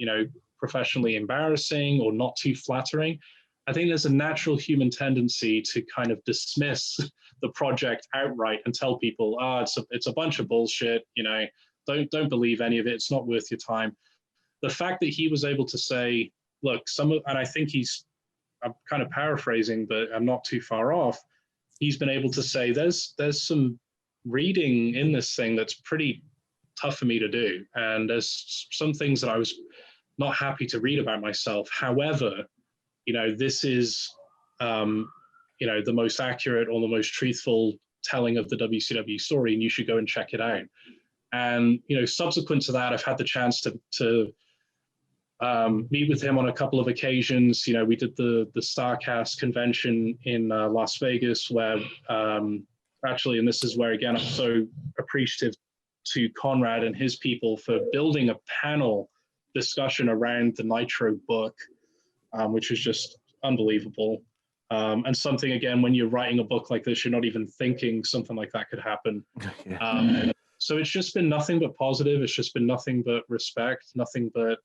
professionally embarrassing or not too flattering. I think there's a natural human tendency to kind of dismiss the project outright and tell people, it's a bunch of bullshit, don't believe any of it, it's not worth your time. The fact that he was able to say, look, and I think I'm kind of paraphrasing, but I'm not too far off, he's been able to say, there's some reading in this thing that's pretty tough for me to do, and there's some things that I was not happy to read about myself. However, this is, the most accurate or the most truthful telling of the WCW story, and you should go and check it out. And, subsequent to that, I've had the chance to meet with him on a couple of occasions. We did the StarCast convention in Las Vegas, where actually, and this is where, again, I'm so appreciative to Conrad and his people for building a panel discussion around the Nitro book, which is just unbelievable. And something, again, when you're writing a book like this, you're not even thinking something like that could happen. So it's just been nothing but positive. It's just been nothing but respect, nothing but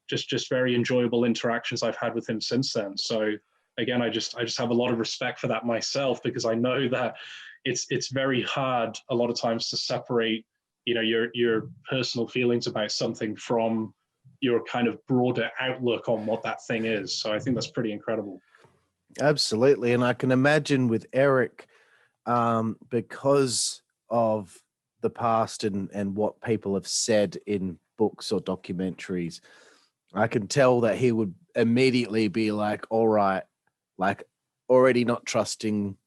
just very enjoyable interactions I've had with him since then. So again, I just have a lot of respect for that myself, because I know that it's very hard a lot of times to separate, your personal feelings about something from your kind of broader outlook on what that thing is. So I think that's pretty incredible. Absolutely. And I can imagine with Eric, because of the past and what people have said in books or documentaries, I can tell that he would immediately be like, all right, like already not trusting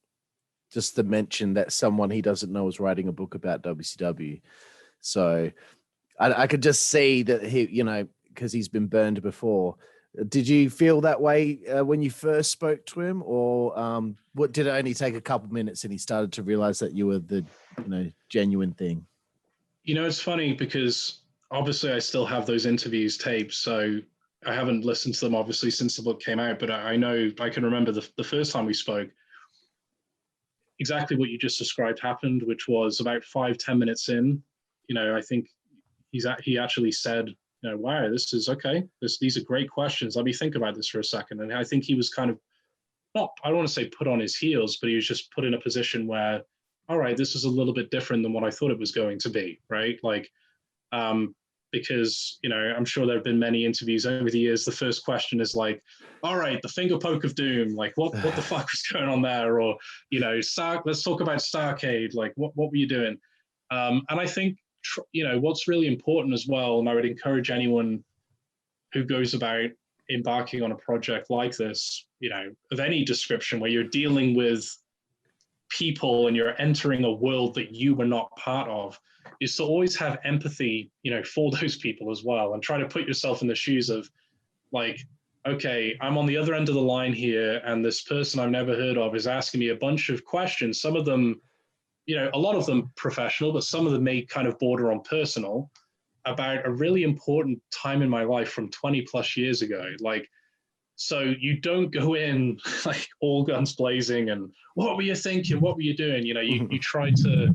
just the mention that someone he doesn't know is writing a book about WCW. So I could just see that he, because he's been burned before, Did you feel that way when you first spoke to him, or what, did it only take a couple minutes and he started to realize that you were the genuine thing? It's funny because obviously I still have those interviews taped, so I haven't listened to them obviously since the book came out, but I know I can remember the first time we spoke, exactly what you just described happened, which was about 5-10 minutes in. I think he actually said, wow, this is okay. These are great questions. Let me think about this for a second. And I think he was kind of not, I don't want to say put on his heels, but he was just put in a position where, all right, this is a little bit different than what I thought it was going to be, right? Like, because, I'm sure there have been many interviews over the years. The first question is like, all right, the finger poke of doom, like what the fuck was going on there? Or, let's talk about Starcade. Like what were you doing? And I think, what's really important as well, and I would encourage anyone who goes about embarking on a project like this, of any description where you're dealing with people and you're entering a world that you were not part of, is to always have empathy, for those people as well, and try to put yourself in the shoes of like, okay, I'm on the other end of the line here, and this person I've never heard of is asking me a bunch of questions. Some of them, a lot of them professional, but some of them may kind of border on personal, about a really important time in my life from 20 plus years ago. Like, so you don't go in like all guns blazing and what were you thinking? What were you doing? You try to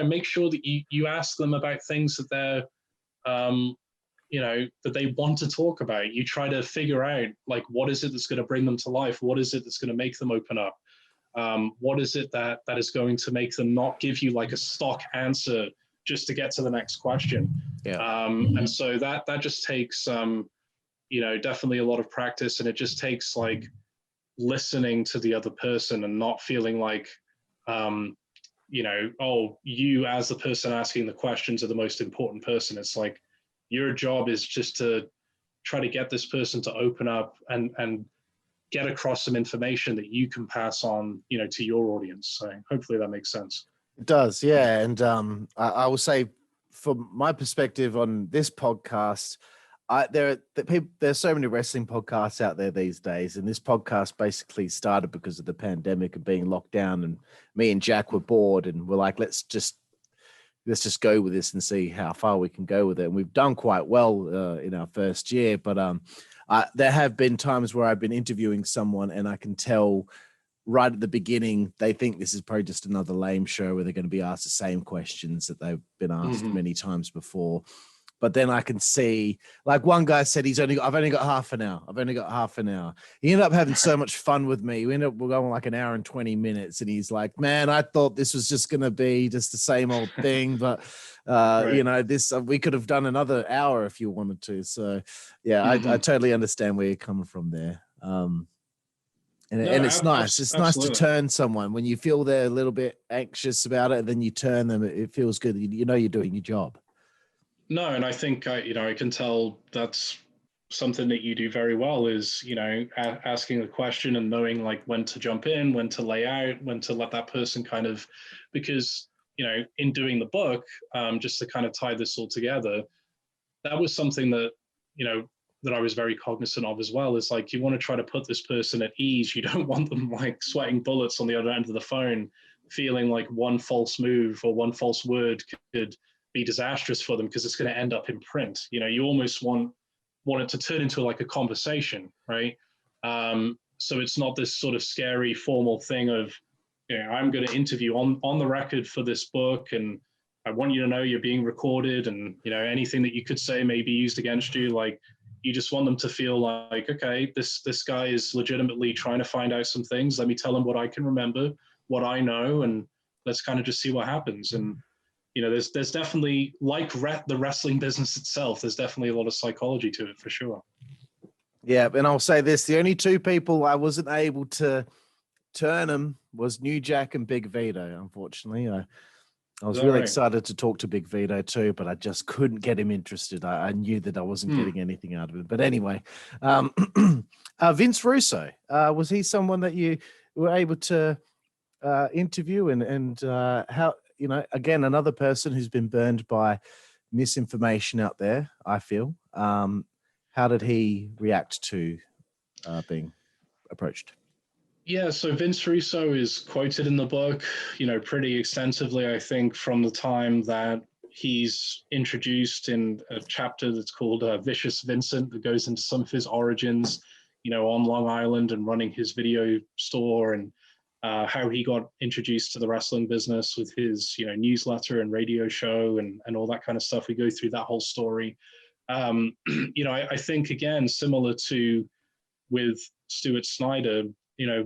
make sure that you ask them about things that they're, that they want to talk about. You try to figure out like, what is it that's going to bring them to life? What is it that's going to make them open up? What is it that is going to make them not give you like a stock answer just to get to the next question? Yeah. And so that just takes, definitely a lot of practice, and it just takes like listening to the other person and not feeling like, oh, you as the person asking the questions are the most important person. It's like your job is just to try to get this person to open up and get across some information that you can pass on, to your audience. So hopefully that makes sense. It does, yeah. And I will say, from my perspective on this podcast, there's so many wrestling podcasts out there these days, and this podcast basically started because of the pandemic and being locked down. And me and Jack were bored, and we're like, let's just go with this and see how far we can go with it. And we've done quite well in our first year, but there have been times where I've been interviewing someone and I can tell right at the beginning, they think this is probably just another lame show where they're going to be asked the same questions that they've been asked many times before. But then I can see, like one guy said, I've only got half an hour. He ended up having so much fun with me. We're going like an hour and 20 minutes. And he's like, man, I thought this was just going to be just the same old thing. But, right. We could have done another hour if you wanted to. So yeah, I totally understand where you're coming from there. And it's nice. It's nice to turn someone when you feel they're a little bit anxious about it, and then you turn them. It feels good. You're doing your job. No, and I think I can tell that's something that you do very well is, asking a question and knowing like when to jump in, when to lay out, when to let that person kind of, because, in doing the book, just to kind of tie this all together, that was something that, that I was very cognizant of as well, is like, you want to try to put this person at ease. You don't want them like sweating bullets on the other end of the phone, feeling like one false move or one false word could be disastrous for them because it's going to end up in print. You almost want it to turn into like a conversation, right? So it's not this sort of scary formal thing of, I'm going to interview on the record for this book, and I want you to know you're being recorded, and anything that you could say may be used against you. Like, you just want them to feel like, okay, this guy is legitimately trying to find out some things. Let me tell him what I can remember, what I know, and let's kind of just see what happens. And there's definitely, like the wrestling business itself, there's definitely a lot of psychology to it for sure. Yeah, and I'll say this, the only two people I wasn't able to turn them was New Jack and Big Vito, unfortunately. I was really excited to talk to Big Vito too, but I just couldn't get him interested. I knew that I wasn't getting anything out of it. But anyway, Vince Russo, was he someone that you were able to interview and how, again, another person who's been burned by misinformation out there, I feel. How did he react to being approached? Yeah, so Vince Russo is quoted in the book, pretty extensively, I think, from the time that he's introduced in a chapter that's called Vicious Vincent, that goes into some of his origins, on Long Island and running his video store, and how he got introduced to the wrestling business with his, newsletter and radio show and all that kind of stuff. We go through that whole story. I think, again, similar to with Stuart Snyder,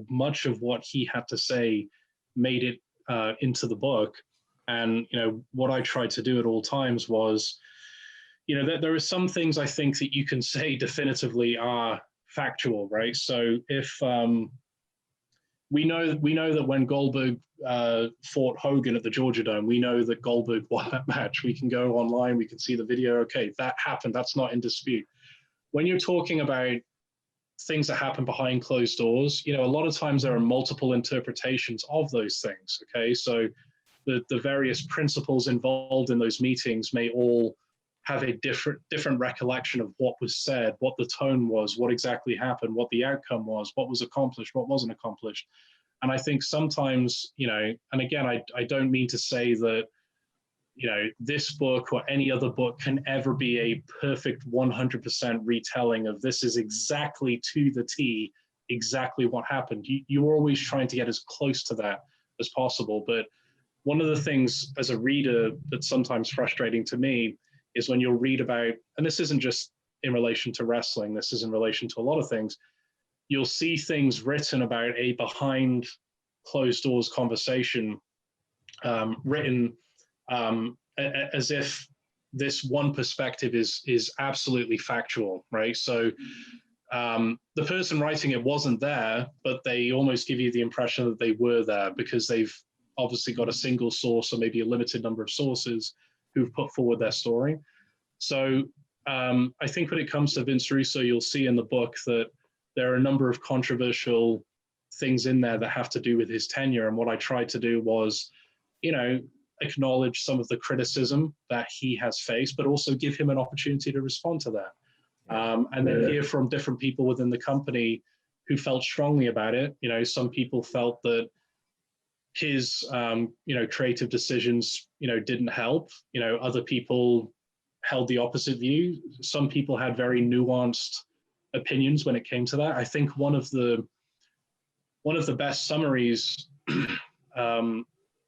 much of what he had to say made it into the book. And, what I tried to do at all times was, there are some things I think that you can say definitively are factual, right? So if we know that when Goldberg fought Hogan at the Georgia Dome, we know that Goldberg won that match. We can go online, we can see the video. Okay, that happened. That's not in dispute. When you're talking about things that happen behind closed doors, a lot of times there are multiple interpretations of those things. Okay, so the various principles involved in those meetings may all have a different recollection of what was said, what the tone was, what exactly happened, what the outcome was, what was accomplished, what wasn't accomplished. And I think sometimes, and again, I don't mean to say that, this book or any other book can ever be a perfect 100% retelling of this is exactly to the T, exactly what happened. You're always trying to get as close to that as possible. But one of the things as a reader that's sometimes frustrating to me is when you'll read about, and this isn't just in relation to wrestling, this is in relation to a lot of things, you'll see things written about a behind closed doors conversation written as if this one perspective is absolutely factual, right? So the person writing it wasn't there, but they almost give you the impression that they were there because they've obviously got a single source or maybe a limited number of sources who've put forward their story. So I think when it comes to Vince Russo, you'll see in the book that there are a number of controversial things in there that have to do with his tenure. And what I tried to do was, acknowledge some of the criticism that he has faced, but also give him an opportunity to respond to that. And then hear from different people within the company who felt strongly about it. Some people felt that his, creative decisions, didn't help. Other people held the opposite view. Some people had very nuanced opinions when it came to that. I think one of the best summaries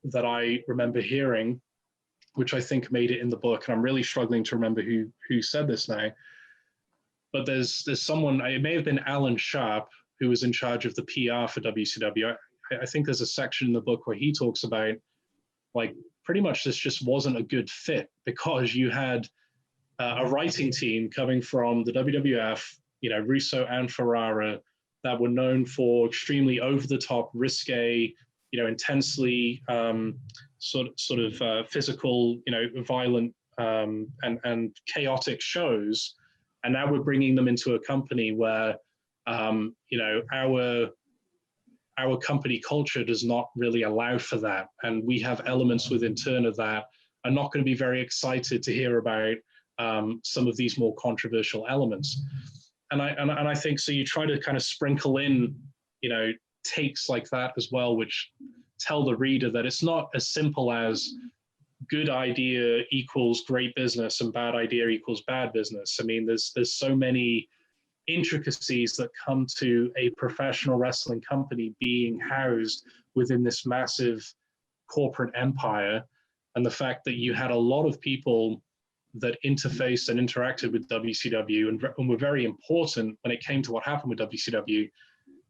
that I remember hearing, which I think made it in the book, and I'm really struggling to remember who said this now, but there's someone, it may have been Alan Sharp, who was in charge of the PR for WCW. I think there's a section in the book where he talks about, like, pretty much this just wasn't a good fit because you had a writing team coming from the WWF, Russo and Ferrara, that were known for extremely over-the-top, risque, intensely sort of physical, violent and chaotic shows. And now we're bringing them into a company where, our company culture does not really allow for that. And we have elements within Turner that are not going to be very excited to hear about some of these more controversial elements. And I think so. You try to kind of sprinkle in, takes like that as well, which tell the reader that it's not as simple as good idea equals great business and bad idea equals bad business. I mean, there's so many intricacies that come to a professional wrestling company being housed within this massive corporate empire, and the fact that you had a lot of people that interfaced and interacted with WCW and were very important when it came to what happened with WCW,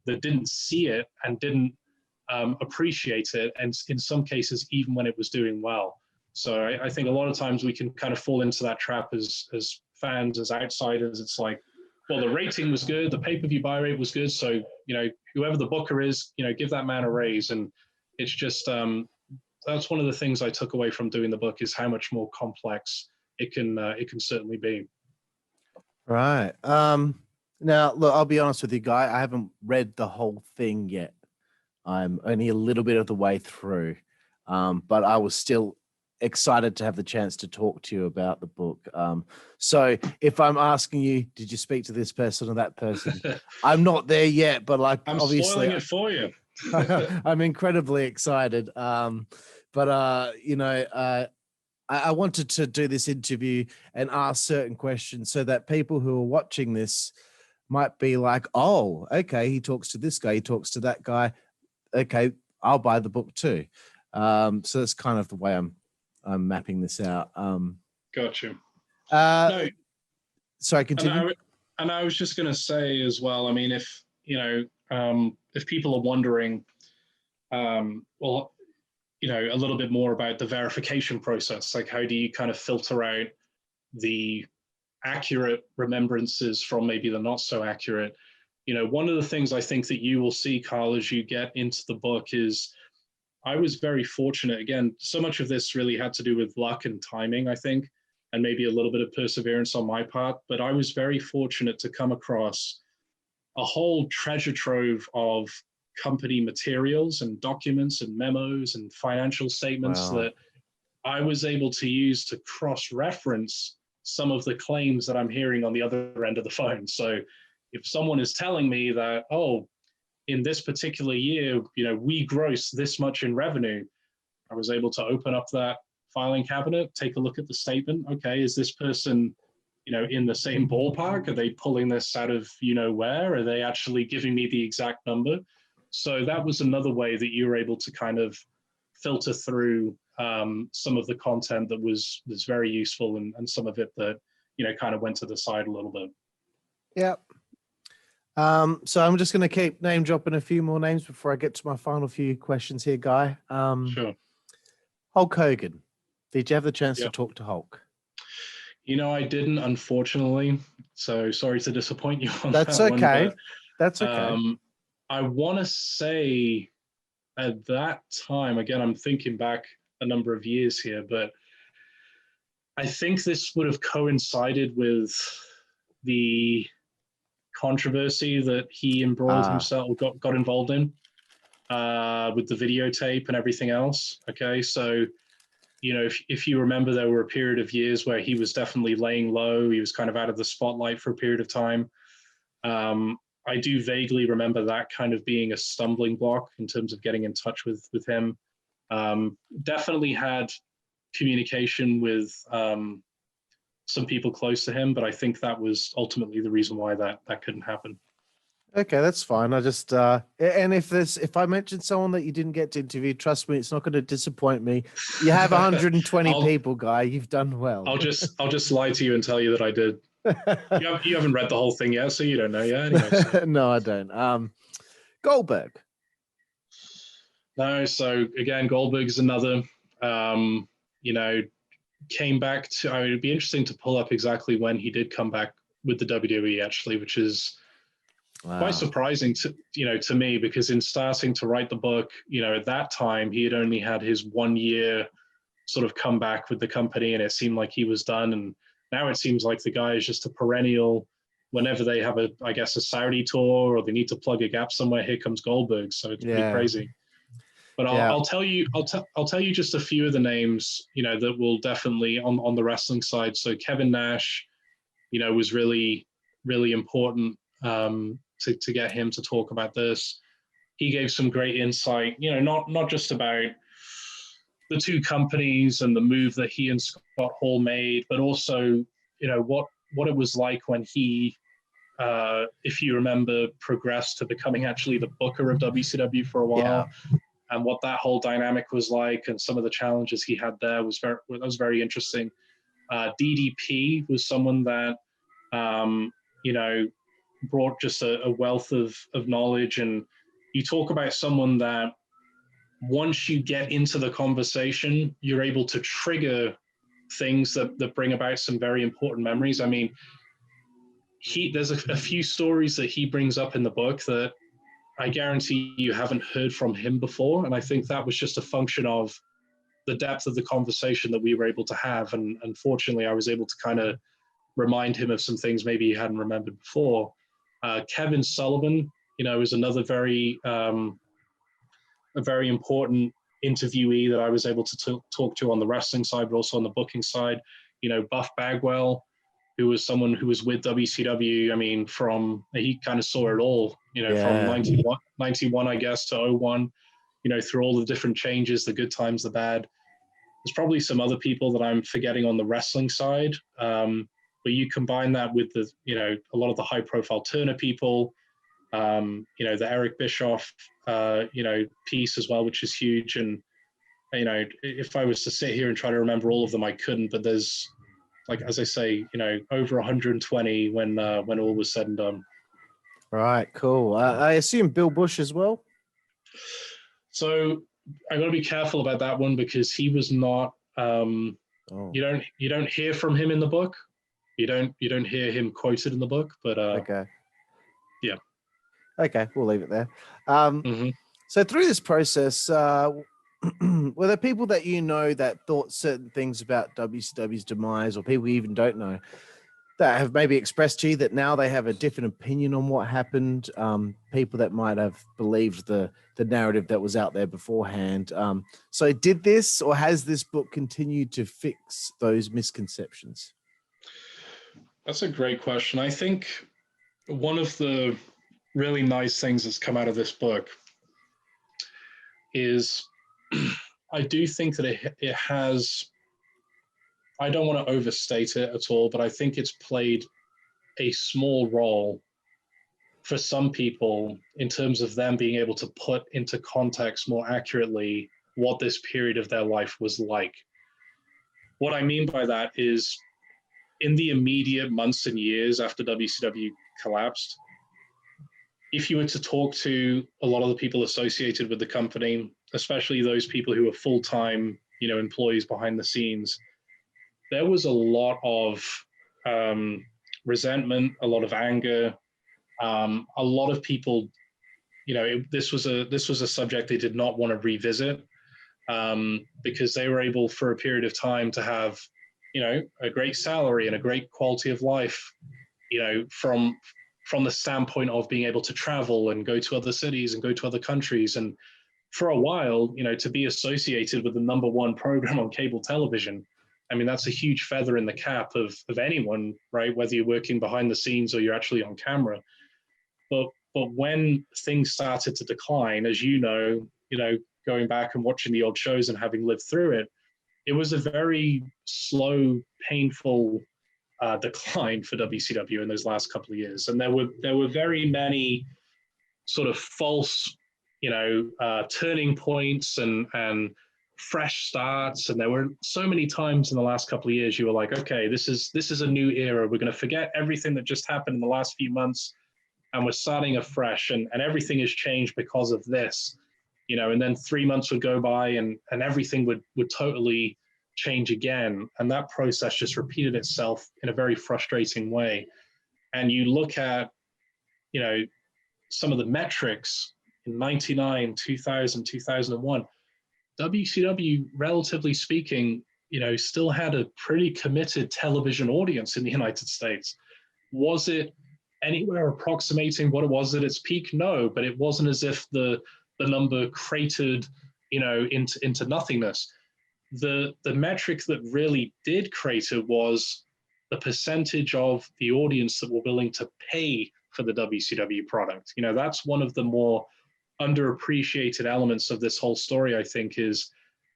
that didn't see it and didn't appreciate it, and in some cases, even when it was doing well. So I think a lot of times we can kind of fall into that trap as fans, as outsiders. It's like, well, the rating was good, the pay-per-view buy rate was good, so whoever the booker is, give that man a raise. And it's just that's one of the things I took away from doing the book, is how much more complex it can certainly be. Right. Now, look, I'll be honest with you, Guy. I haven't read the whole thing yet. I'm only a little bit of the way through, but I was still excited to have the chance to talk to you about the book. So if I'm asking you, did you speak to this person or that person? I'm not there yet, but like I'm obviously spoiling it for you. I'm incredibly excited. I wanted to do this interview and ask certain questions so that people who are watching this might be like, oh, okay, he talks to this guy, he talks to that guy. Okay, I'll buy the book too. So that's kind of the way I'm mapping this out. Got you. No, sorry, continue. And I was just going to say as well, I mean, if people are wondering, a little bit more about the verification process, like how do you kind of filter out the accurate remembrances from maybe the not so accurate? One of the things I think that you will see, Carl, as you get into the book is I was very fortunate. Again, so much of this really had to do with luck and timing, I think, and maybe a little bit of perseverance on my part. But I was very fortunate to come across a whole treasure trove of company materials and documents and memos and financial statements that I was able to use to cross-reference some of the claims that I'm hearing on the other end of the phone. So if someone is telling me that, oh, in this particular year, we grossed this much in revenue, I was able to open up that filing cabinet, take a look at the statement. Okay, is this person, in the same ballpark? Are they pulling this out of where? Are they actually giving me the exact number? So that was another way that you were able to kind of filter through some of the content that was very useful, and some of it that kind of went to the side a little bit. Yeah. So I'm just going to keep name dropping a few more names before I get to my final few questions here, Guy. Sure. Hulk Hogan. Did you have the chance to talk to Hulk? I didn't, unfortunately. So sorry to disappoint you on That's that okay. one. That's okay. I want to say at that time, again, I'm thinking back a number of years here, but I think this would have coincided with the controversy that he embroiled himself, got involved in with the videotape and everything else. Okay, so if you remember, there were a period of years where he was definitely laying low. He was kind of out of the spotlight for a period of time. I do vaguely remember that kind of being a stumbling block in terms of getting in touch with him. Definitely had communication with some people close to him, but I think that was ultimately the reason why that couldn't happen. Okay, that's fine. I just and if I mention someone that you didn't get to interview, trust me, it's not going to disappoint me. You have 120 people, Guy. You've done well. I'll just lie to you and tell you that I did. You haven't read the whole thing yet, so you don't know yet. Anyway, so. No, I don't. Goldberg. No, so again, Goldberg is another. Came back to. It'd be interesting to pull up exactly when he did come back with the WWE, actually, which is quite surprising to me, because in starting to write the book, at that time he had only had his 1 year sort of comeback with the company, and it seemed like he was done. And now it seems like the guy is just a perennial. Whenever they have a Saudi tour or they need to plug a gap somewhere, here comes Goldberg. So it's pretty crazy. But I'll tell you just a few of the names, that will definitely on the wrestling side. So Kevin Nash, was really, really important to get him to talk about this. He gave some great insight, not just about the two companies and the move that he and Scott Hall made, but also, what it was like when he, if you remember, progressed to becoming actually the booker of WCW for a while. Yeah. And what that whole dynamic was like, and some of the challenges he had there was very interesting. DDP was someone that, brought just a wealth of knowledge. And you talk about someone that once you get into the conversation, you're able to trigger things that bring about some very important memories. I mean, there's a few stories that he brings up in the book that I guarantee you haven't heard from him before. And I think that was just a function of the depth of the conversation that we were able to have. And unfortunately, I was able to kind of remind him of some things maybe he hadn't remembered before. Sullivan, is another very important interviewee that I was able to talk to on the wrestling side, but also on the booking side. Buff Bagwell, who was someone who was with WCW. I mean, he kind of saw it all, from 91, I guess, to 01, through all the different changes, the good times, the bad. There's probably some other people that I'm forgetting on the wrestling side. But you combine that with a lot of the high profile Turner people, the Eric Bischoff, piece as well, which is huge. And, if I was to sit here and try to remember all of them, I couldn't, but there's, like, as I say, over 120 when all was said and done. Right. Cool. I assume Bill Bush as well. So I'm going to be careful about that one because he was not, you don't hear from him in the book. You don't hear him quoted in the book, but okay. Yeah. Okay, we'll leave it there. So through this process, were there people that that thought certain things about WCW's demise, or people you even don't know that have maybe expressed to you that now they have a different opinion on what happened? People that might have believed the narrative that was out there beforehand. So did this, or has this book continued to fix those misconceptions? That's a great question. I think one of the really nice things that's come out of this book is I do think that it has, I don't want to overstate it at all, but I think it's played a small role for some people in terms of them being able to put into context more accurately what this period of their life was like. What I mean by that is, in the immediate months and years after WCW collapsed, if you were to talk to a lot of the people associated with the company, especially those people who are full-time, employees behind the scenes, there was a lot of resentment, a lot of anger, a lot of people, this was a subject they did not want to revisit, because they were able for a period of time to have, a great salary and a great quality of life, from the standpoint of being able to travel and go to other cities and go to other countries. And for a while, to be associated with the #1 program on cable television, I mean, that's a huge feather in the cap of anyone, right? Whether you're working behind the scenes or you're actually on camera. But when things started to decline, as going back and watching the old shows and having lived through it, it was a very slow, painful decline for WCW in those last couple of years. And there were very many sort of false, turning points and fresh starts. And there were so many times in the last couple of years you were like, okay, this is a new era. We're going to forget everything that just happened in the last few months, and we're starting afresh, and everything has changed because of this. And then 3 months would go by and everything would totally change again. And that process just repeated itself in a very frustrating way. And you look at, some of the metrics in 99, 2000, 2001, WCW, relatively speaking, still had a pretty committed television audience in the United States. Was it anywhere approximating what it was at its peak? No, but it wasn't as if the number cratered, into nothingness. The metric that really did crater was the percentage of the audience that were willing to pay for the WCW product. That's one of the more underappreciated elements of this whole story, I think, is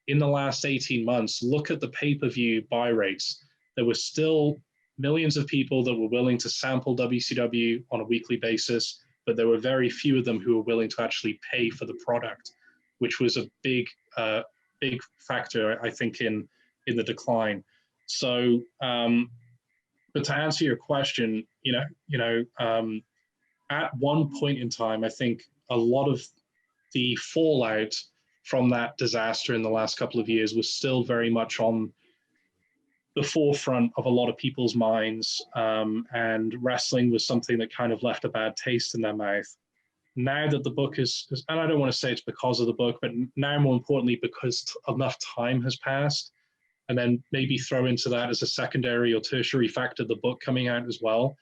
in the last 18 months, look at the pay-per-view buy rates. There were still millions of people that were willing to sample WCW on a weekly basis, but there were very few of them who were willing to actually pay for the product, which was a big factor, I think, in the decline. So, but to answer your question, at one point in time, I think a lot of the fallout from that disaster in the last couple of years was still very much on the forefront of a lot of people's minds, and wrestling was something that kind of left a bad taste in their mouth. Now that the book is, and I don't want to say it's because of the book, but now more importantly, because enough time has passed, and then maybe throw into that as a secondary or tertiary factor, the book coming out as well.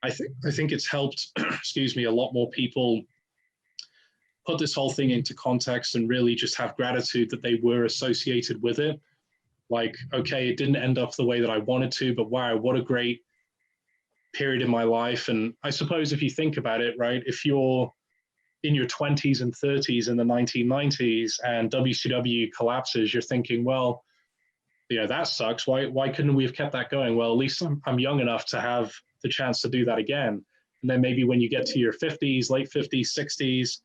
I think it's helped, excuse me, a lot more people put this whole thing into context and really just have gratitude that they were associated with it. Like, okay, it didn't end up the way that I wanted to, but wow, what a great period in my life. And I suppose if you think about it, right, if you're in your 20s and 30s in the 1990s and WCW collapses, you're thinking, well, that sucks. Why couldn't we have kept that going? Well, at least I'm young enough to have the chance to do that again. And then maybe when you get to your 50s, late 50s, 60s,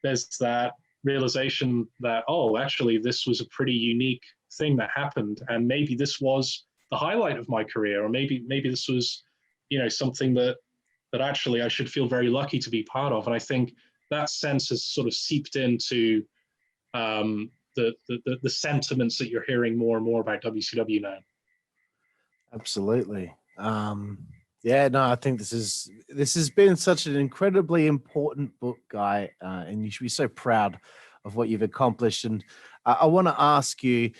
there's that realization that, oh, actually, this was a pretty unique thing that happened. And maybe this was the highlight of my career, or maybe this was, something that actually I should feel very lucky to be part of. And I think that sense has sort of seeped into the sentiments that you're hearing more and more about WCW now. Absolutely. Yeah, no, I think this has been such an incredibly important book, Guy, and you should be so proud of what you've accomplished. And I want to ask you,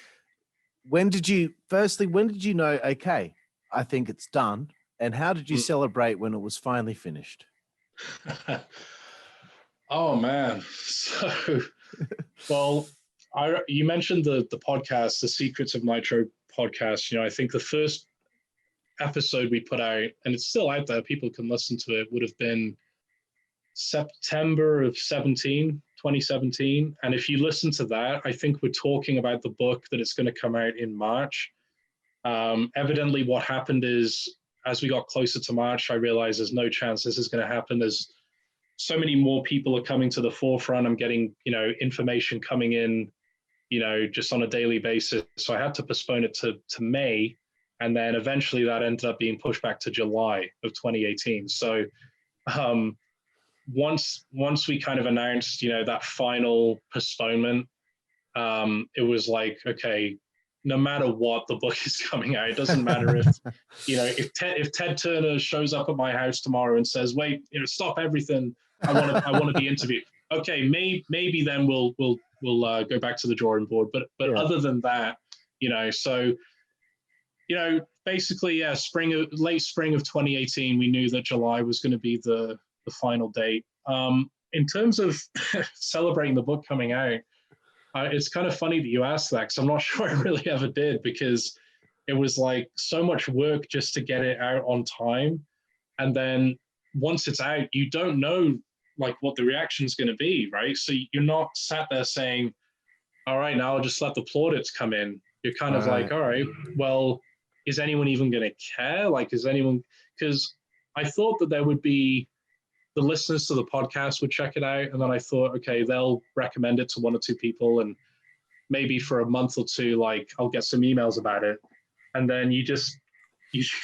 when did you know, okay, I think it's done, and how did you celebrate when it was finally finished? Oh man, so well, you mentioned the podcast, the Secrets of Nitro podcast. I think the first episode we put out, and it's still out there, people can listen to it, would have been September of 2017. And if you listen to that, I think we're talking about the book that it's going to come out in March. Evidently what happened is, as we got closer to March, I realized there's no chance this is going to happen. There's so many more people are coming to the forefront. I'm getting, information coming in, just on a daily basis. So I had to postpone it to May. And then eventually that ended up being pushed back to July of 2018. So once we kind of announced, that final postponement, it was like, okay, no matter what, the book is coming out. It doesn't matter if, if Ted Turner shows up at my house tomorrow and says, wait, stop everything. I want to be interviewed. Okay, maybe then we'll go back to the drawing board. But yeah. Other than that, so basically, yeah, late spring of 2018, we knew that July was going to be the final date. In terms of celebrating the book coming out, it's kind of funny that you asked that, because I'm not sure I really ever did, because it was like so much work just to get it out on time. And then once it's out, you don't know like what the reaction is going to be, right? So you're not sat there saying, all right, now I'll just let the plaudits come in. You're kind of like, all right, well, is anyone even going to care? Like, is anyone, because I thought that there would be the listeners to the podcast would check it out. And then I thought, okay, they'll recommend it to one or two people. And maybe for a month or two, like I'll get some emails about it. And then you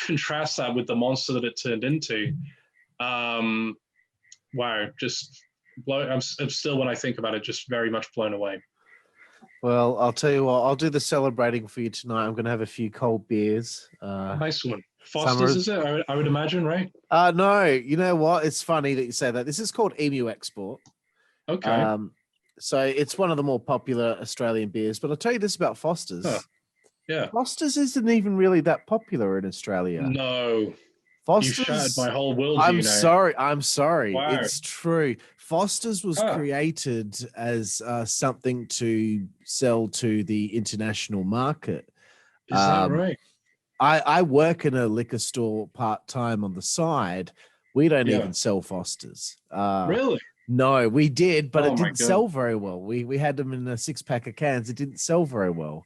contrast that with the monster that it turned into. Wow, just I'm still, when I think about it, just very much blown away. Well, I'll tell you what, I'll do the celebrating for you tonight. I'm going to have a few cold beers. Nice one. Foster's, is it? I would imagine, right? No, you know what? It's funny that you say that. This is called Emu Export. Okay. So it's one of the more popular Australian beers. But I'll tell you this about Foster's. Huh. Yeah. Foster's isn't even really that popular in Australia. No. Foster's, you shattered my whole world. I'm sorry. Wow. It's true. Foster's was created as something to sell to the international market. Is that right? I work in a liquor store part-time on the side. We don't even sell Foster's. Really? No, we did, but it didn't sell very well. We had them in a 6-pack of cans. It didn't sell very well.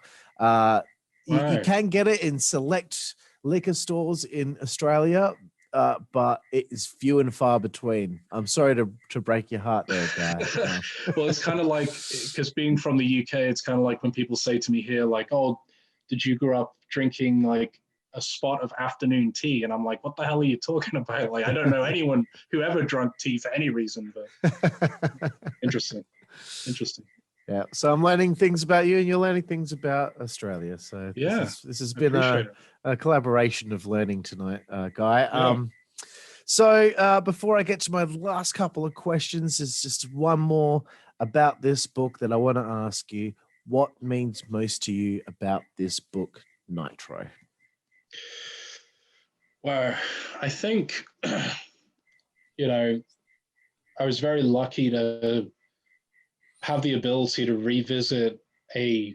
You can get it in select liquor stores in Australia, but it is few and far between. I'm sorry to break your heart there, guy. Well, it's kind of like, because being from the UK, it's kind of like when people say to me here, like, oh, did you grow up drinking like a spot of afternoon tea? And I'm like, what the hell are you talking about? Like, I don't know anyone who ever drunk tea for any reason, but interesting. Yeah, so I'm learning things about you, and you're learning things about Australia. So this has been a collaboration of learning tonight, Guy. Yeah. So before I get to my last couple of questions, there's just one more about this book that I want to ask you. What means most to you about this book, Nitro? Well, I think, I was very lucky to have the ability to revisit a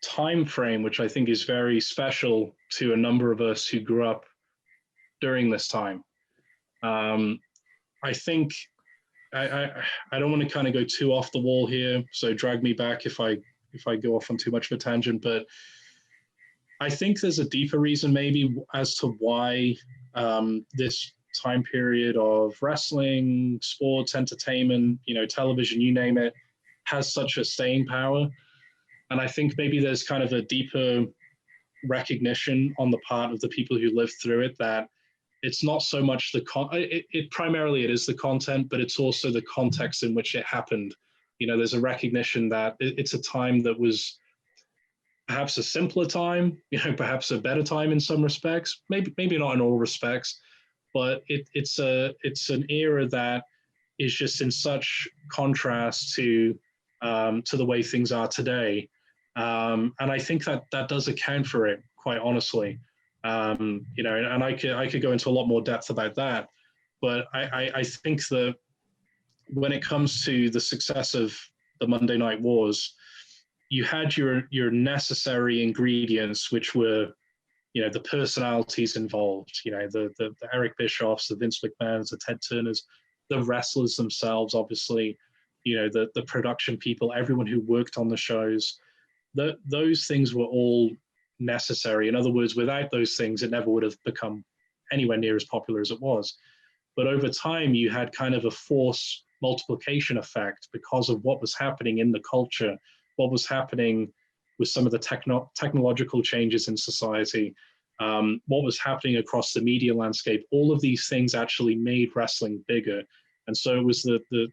time frame, which I think is very special to a number of us who grew up during this time. I think I don't want to kind of go too off the wall here, so drag me back if I go off on too much of a tangent. But I think there's a deeper reason maybe as to why this time period of wrestling, sports, entertainment, television, you name it, has such a staying power. And I think maybe there's kind of a deeper recognition on the part of the people who lived through it that it's not so much primarily it is the content, but it's also the context in which it happened. There's a recognition that it's a time that was perhaps a simpler time, perhaps a better time in some respects, maybe not in all respects, but it's an era that is just in such contrast to the way things are today. And I think that does account for it, quite honestly. And I could go into a lot more depth about that, but I think that when it comes to the success of the Monday Night Wars, you had your necessary ingredients, which were, the personalities involved, the Eric Bischoffs, the Vince McMahons, the Ted Turners, the wrestlers themselves, obviously, the production people, everyone who worked on the shows. Those things were all necessary. In other words, without those things, it never would have become anywhere near as popular as it was. But over time, you had kind of a force multiplication effect because of what was happening in the culture, what was happening with some of the technological changes in society, what was happening across the media landscape. All of these things actually made wrestling bigger. And so it was the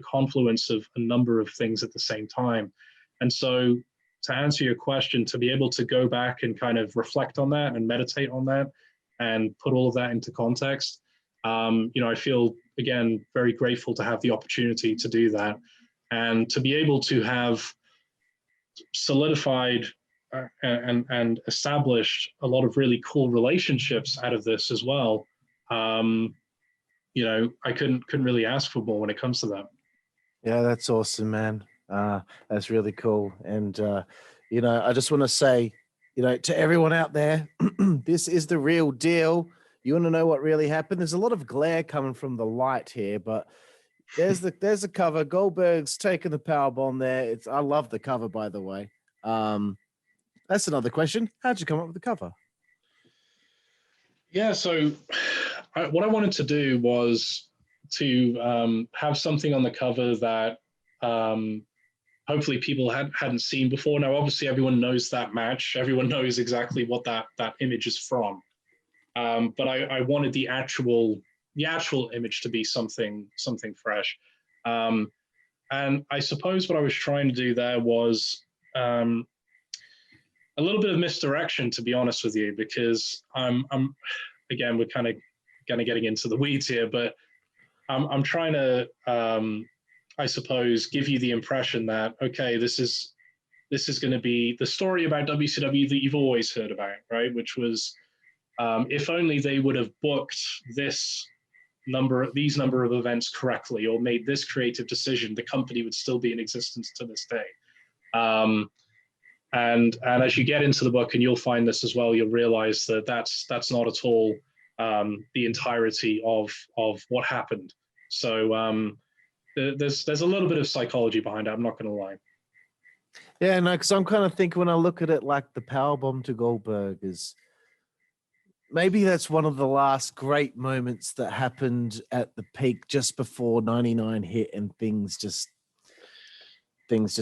confluence of a number of things at the same time. And so to answer your question, to be able to go back and kind of reflect on that and meditate on that and put all of that into context, I feel, again, very grateful to have the opportunity to do that and to be able to have solidified and established a lot of really cool relationships out of this as well. I couldn't really ask for more when it comes to that. Yeah, that's awesome, man. That's really cool. And, I just want to say, to everyone out there, this is the real deal. You want to know what really happened? There's a lot of glare coming from the light here, but there's the cover. Goldberg's taking the power bomb there. I love the cover, by the way. That's another question. How'd you come up with the cover? Yeah, so what I wanted to do was to have something on the cover that hopefully people hadn't seen before. Now, obviously, everyone knows that match. Everyone knows exactly what that image is from. But I wanted the actual image to be something fresh. And I suppose what I was trying to do there was a little bit of misdirection, to be honest with you, because again, we're kind of getting into the weeds here, but I'm trying to, I suppose, give you the impression that, okay, this is going to be the story about WCW that you've always heard about, right? Which was, if only they would have booked these number of events correctly or made this creative decision, the company would still be in existence to this day. And as you get into the book, and you'll find this as well, you'll realize that that's not at all the entirety of what happened. So there's a little bit of psychology behind it. I'm not going to lie. Yeah, no, because I'm kind of thinking when I look at it, like the powerbomb to Goldberg is maybe that's one of the last great moments that happened at the peak just before 99 hit, and things just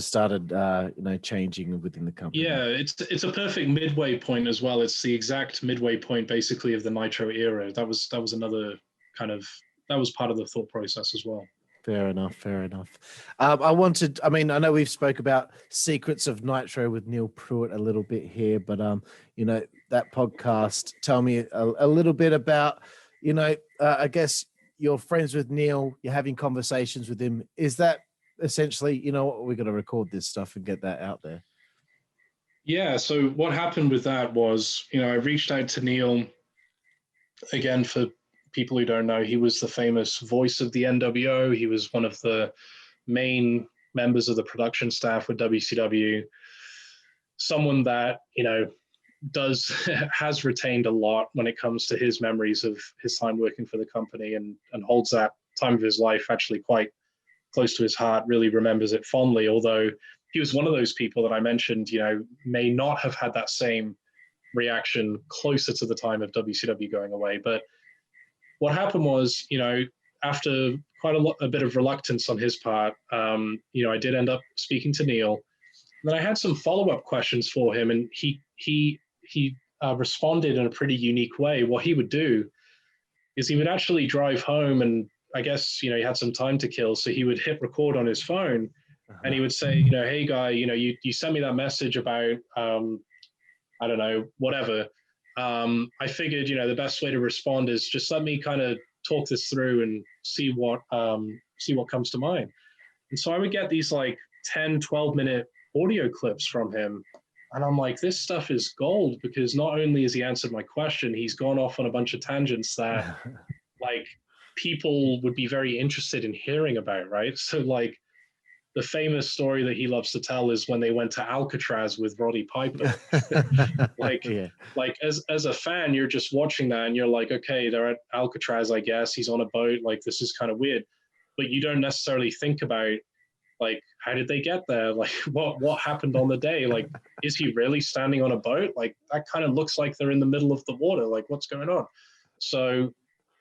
started, changing within the company. Yeah, it's a perfect midway point as well. It's the exact midway point, basically, of the Nitro era. That was another kind of, that was part of the thought process as well. Fair enough. I know we've spoke about Secrets of Nitro with Neil Pruitt a little bit here, but that podcast, tell me a little bit about, I guess you're friends with Neil, you're having conversations with him. Is that essentially, we're going to record this stuff and get that out there? Yeah, so what happened with that was, I reached out to Neil, again, for people who don't know, he was the famous voice of the NWO. He was one of the main members of the production staff with WCW, someone that, has retained a lot when it comes to his memories of his time working for the company, and holds that time of his life actually quite close to his heart, really remembers it fondly, although he was one of those people that I mentioned, may not have had that same reaction closer to the time of WCW going away. But what happened was, after quite a bit of reluctance on his part, I did end up speaking to Neil. And then I had some follow-up questions for him, and he responded in a pretty unique way. What he would do is he would actually drive home, and I guess, he had some time to kill, so he would hit record on his phone, and he would say, hey, Guy, you sent me that message about, I don't know, whatever. I figured, the best way to respond is just let me kind of talk this through and see what comes to mind. And so I would get these like 10, 12-minute audio clips from him. And I'm like, this stuff is gold, because not only has he answered my question, he's gone off on a bunch of tangents that like people would be very interested in hearing about, right? So like the famous story that he loves to tell is when they went to Alcatraz with Roddy Piper. Like as a fan, you're just watching that and you're like, okay, they're at Alcatraz, I guess. He's on a boat. Like, this is kind of weird. But you don't necessarily think about, like, how did they get there? Like, what happened on the day? Like, is he really standing on a boat? Like, that kind of looks like they're in the middle of the water. Like, what's going on? So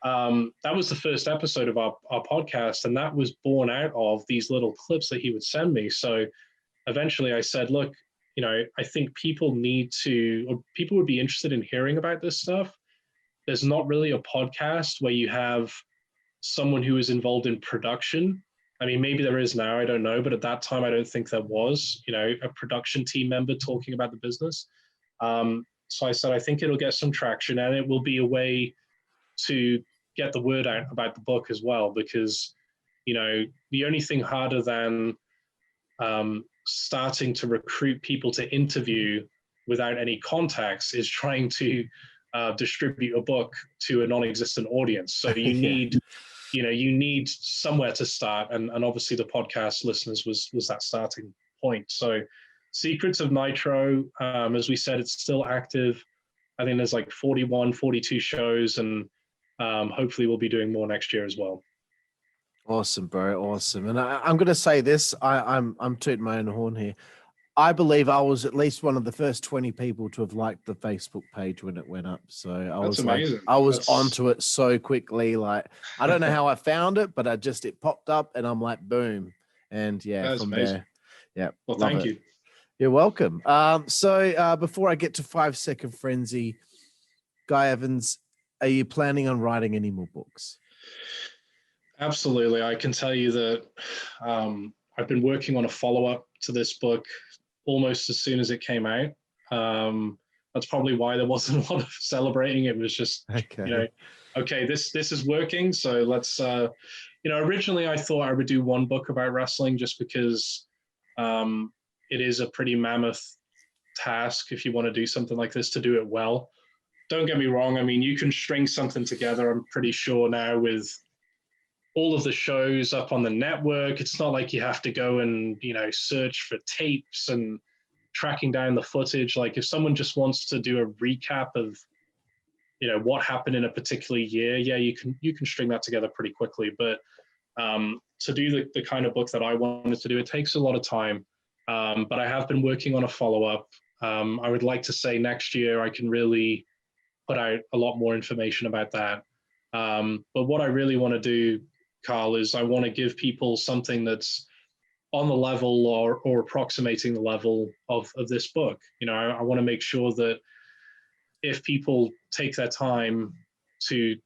that was the first episode of our podcast, and that was born out of these little clips that he would send me. So eventually I said, look, I think people would be interested in hearing about this stuff. There's not really a podcast where you have someone who is involved in production. I mean, maybe there is now, I don't know, but at that time, I don't think there was, a production team member talking about the business. So I said, I think it'll get some traction, and it will be a way to get the word out about the book as well, because, the only thing harder than starting to recruit people to interview without any contacts is trying to distribute a book to a non-existent audience. So you need, you need somewhere to start. And obviously the podcast listeners was that starting point. So Secrets of Nitro, as we said, it's still active. I think there's like 41, 42 shows, and hopefully we'll be doing more next year as well. Awesome, bro. Awesome. And I'm going to say this, I'm tooting my own horn here. I believe I was at least one of the first 20 people to have liked the Facebook page when it went up. So I was onto it so quickly. Like, I don't know how I found it, but it popped up and I'm like, boom. And yeah, from amazing. There. Yeah. Well, thank you. You're welcome. So before I get to 5 Second Frenzy, Guy Evans, are you planning on writing any more books? Absolutely. I can tell you that I've been working on a follow-up to this book almost as soon as it came out. That's probably why there wasn't a lot of celebrating. It was just, okay, this is working. So let's, originally I thought I would do one book about wrestling just because it is a pretty mammoth task if you want to do something like this, to do it well. Don't get me wrong. I mean, you can string something together, I'm pretty sure now, with all of the shows up on the network. It's not like you have to go and, search for tapes and tracking down the footage. Like, if someone just wants to do a recap of, what happened in a particular year, yeah, you can string that together pretty quickly. But to do the kind of book that I wanted to do, it takes a lot of time. But I have been working on a follow-up. I would like to say next year I can really put out a lot more information about that. But what I really want to do, Carl, is I want to give people something that's on the level or approximating the level of this book. I want to make sure that if people take their time to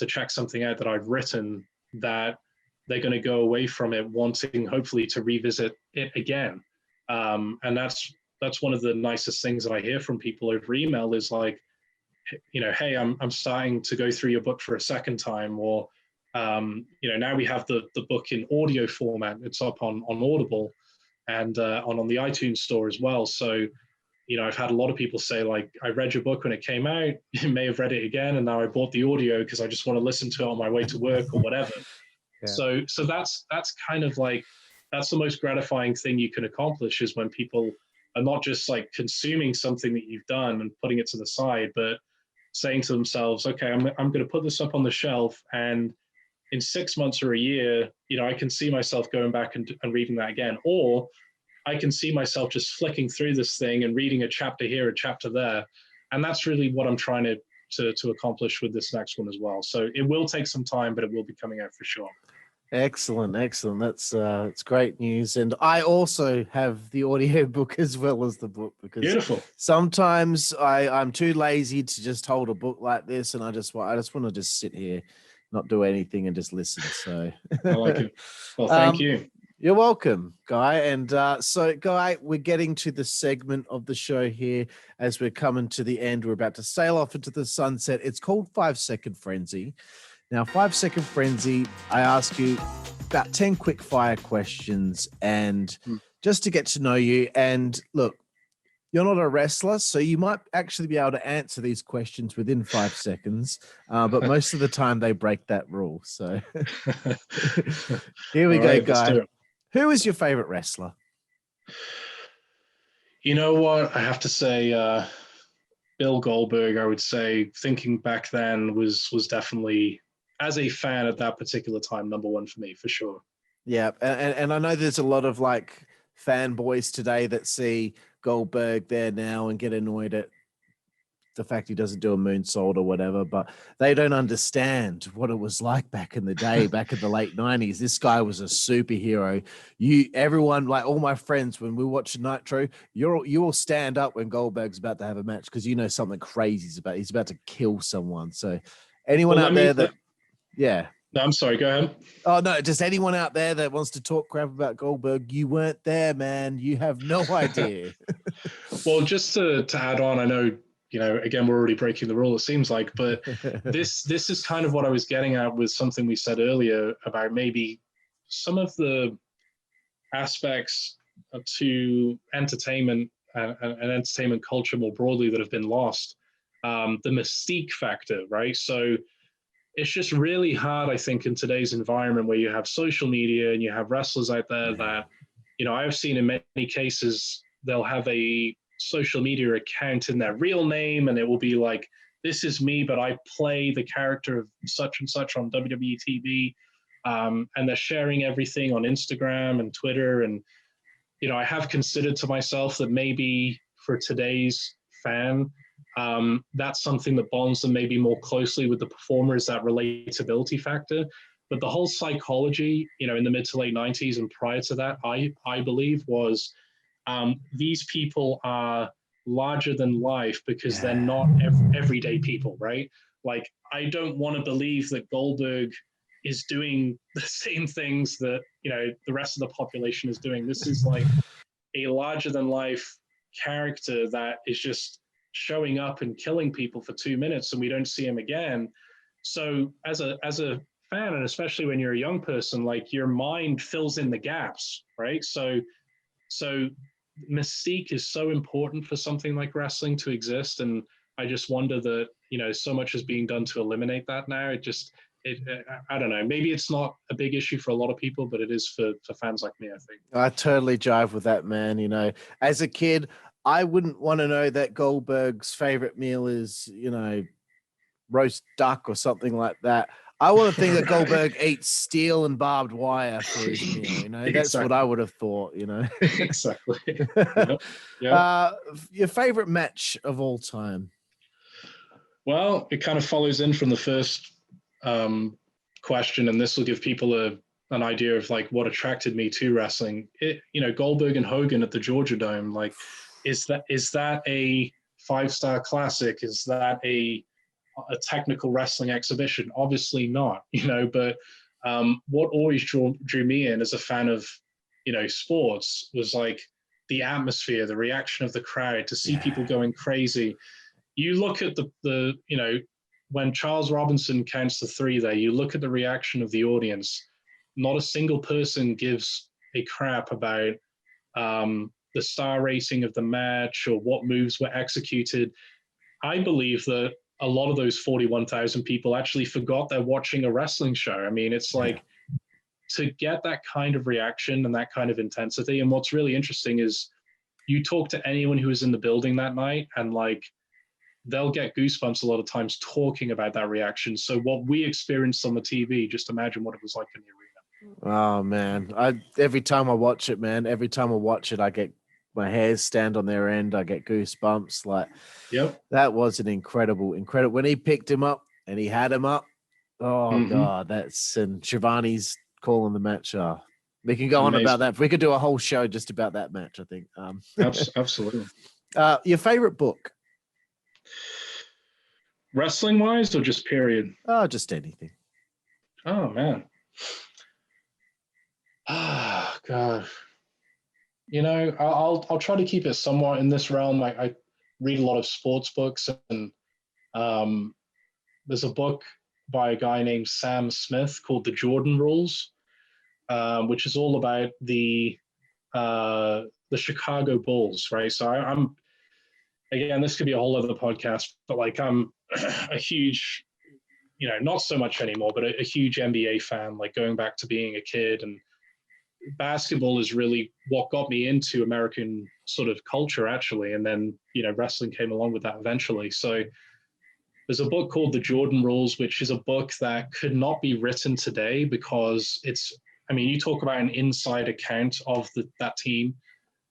check something out that I've written, that they're going to go away from it wanting, hopefully, to revisit it again. And that's one of the nicest things that I hear from people over email is like, hey, I'm starting to go through your book for a second time, or now we have the book in audio format. It's up on Audible and on the iTunes store as well. So, I've had a lot of people say, like, I read your book when it came out, you may have read it again, and now I bought the audio because I just want to listen to it on my way to work or whatever. Yeah. So that's kind of like that's the most gratifying thing you can accomplish, is when people are not just like consuming something that you've done and putting it to the side, but saying to themselves, okay, I'm going to put this up on the shelf, and in 6 months or a year, I can see myself going back and reading that again. Or I can see myself just flicking through this thing and reading a chapter here, a chapter there. And that's really what I'm trying to accomplish with this next one as well. So it will take some time, but it will be coming out for sure. Excellent. That's it's great news. And I also have the audio book as well as the book, because Beautiful. Sometimes I'm too lazy to just hold a book like this, and I just want to just sit here, not do anything, and just listen. So I like it. Well, thank you. You're welcome, Guy. And so, Guy, we're getting to the segment of the show here as we're coming to the end. We're about to sail off into the sunset. It's called 5 Second Frenzy. Now, 5 Second Frenzy, I ask you about 10 quick fire questions, and just to get to know you. And look, you're not a wrestler, so you might actually be able to answer these questions within 5 seconds. But most of the time they break that rule. So here we go, Guy. Who is your favorite wrestler? You know what? I have to say, Bill Goldberg, I would say, thinking back then, was definitely, as a fan at that particular time, number one for me, for sure. Yeah. And I know there's a lot of like fanboys today that see Goldberg there now and get annoyed at the fact he doesn't do a moonsault or whatever, but they don't understand what it was like back in the day, back in the late 90s. This guy was a superhero. Everyone, like all my friends, when we watch Nitro, you will stand up when Goldberg's about to have a match, because you know something crazy he's about to kill someone. So anyone out there that, yeah. No, I'm sorry, go ahead. Oh, no, just anyone out there that wants to talk crap about Goldberg, you weren't there, man. You have no idea. Well, just to add on, I know, again, we're already breaking the rule, it seems like, but this is kind of what I was getting at with something we said earlier about maybe some of the aspects to entertainment and entertainment culture more broadly that have been lost. The mystique factor, right? So it's just really hard, I think, in today's environment where you have social media and you have wrestlers out there that, I've seen in many cases, they'll have a social media account in their real name, and it will be like, this is me, but I play the character of such and such on WWE TV. And they're sharing everything on Instagram and Twitter. And, I have considered to myself that maybe for today's fan, that's something that bonds them maybe more closely with the performer, is that relatability factor. But the whole psychology, in the mid to late 90s and prior to that, I believe was, these people are larger than life because they're not everyday people, right? Like, I don't want to believe that Goldberg is doing the same things that, the rest of the population is doing. This is like a larger than life character that is just showing up and killing people for 2 minutes, and we don't see him again. So as a fan, and especially when you're a young person, like, your mind fills in the gaps, right? So mystique is so important for something like wrestling to exist, and I just wonder that so much is being done to eliminate that now. I don't know, maybe it's not a big issue for a lot of people, but it is for fans like me, I think. I totally jive with that, man. As a kid, I wouldn't want to know that Goldberg's favorite meal is roast duck or something like that. I want to think that Goldberg eats steel and barbed wire for his meal. That's Exactly. what I would have thought. Exactly. Yep. Your favorite match of all time? Well, it kind of follows in from the first question, and this will give people an idea of like what attracted me to wrestling. Goldberg and Hogan at the Georgia Dome. Like, is that a 5-star classic? Is that a technical wrestling exhibition? Obviously not, but what always drew me in as a fan of, sports was like the atmosphere, the reaction of the crowd, to see people going crazy. You look at the when Charles Robinson counts to 3 there, you look at the reaction of the audience. Not a single person gives a crap about the star rating of the match or what moves were executed. I believe that a lot of those 41,000 people actually forgot they're watching a wrestling show. I mean, it's like to get that kind of reaction and that kind of intensity. And what's really interesting is you talk to anyone who was in the building that night, and like they'll get goosebumps a lot of times talking about that reaction. So what we experienced on the TV, just imagine what it was like in the arena. Oh man, every time I watch it, I get my hairs stand on their end. I get goosebumps. Like, yep, that was an incredible. When he picked him up and he had him up. Oh God, and Shivani's calling the match. We can go on about that. We could do a whole show just about that match, I think. Absolutely. Your favorite book? Wrestling wise, or just period? Oh, just anything. Oh man. Ah, God. I'll try to keep it somewhat in this realm. I read a lot of sports books, and there's a book by a guy named Sam Smith called The Jordan Rules, which is all about the Chicago Bulls, right? So I'm again, this could be a whole other podcast, but like I'm a huge, not so much anymore, but a huge NBA fan, like going back to being a kid. And basketball is really what got me into American sort of culture, actually. And then, wrestling came along with that eventually. So there's a book called The Jordan Rules, which is a book that could not be written today because you talk about an inside account of that team.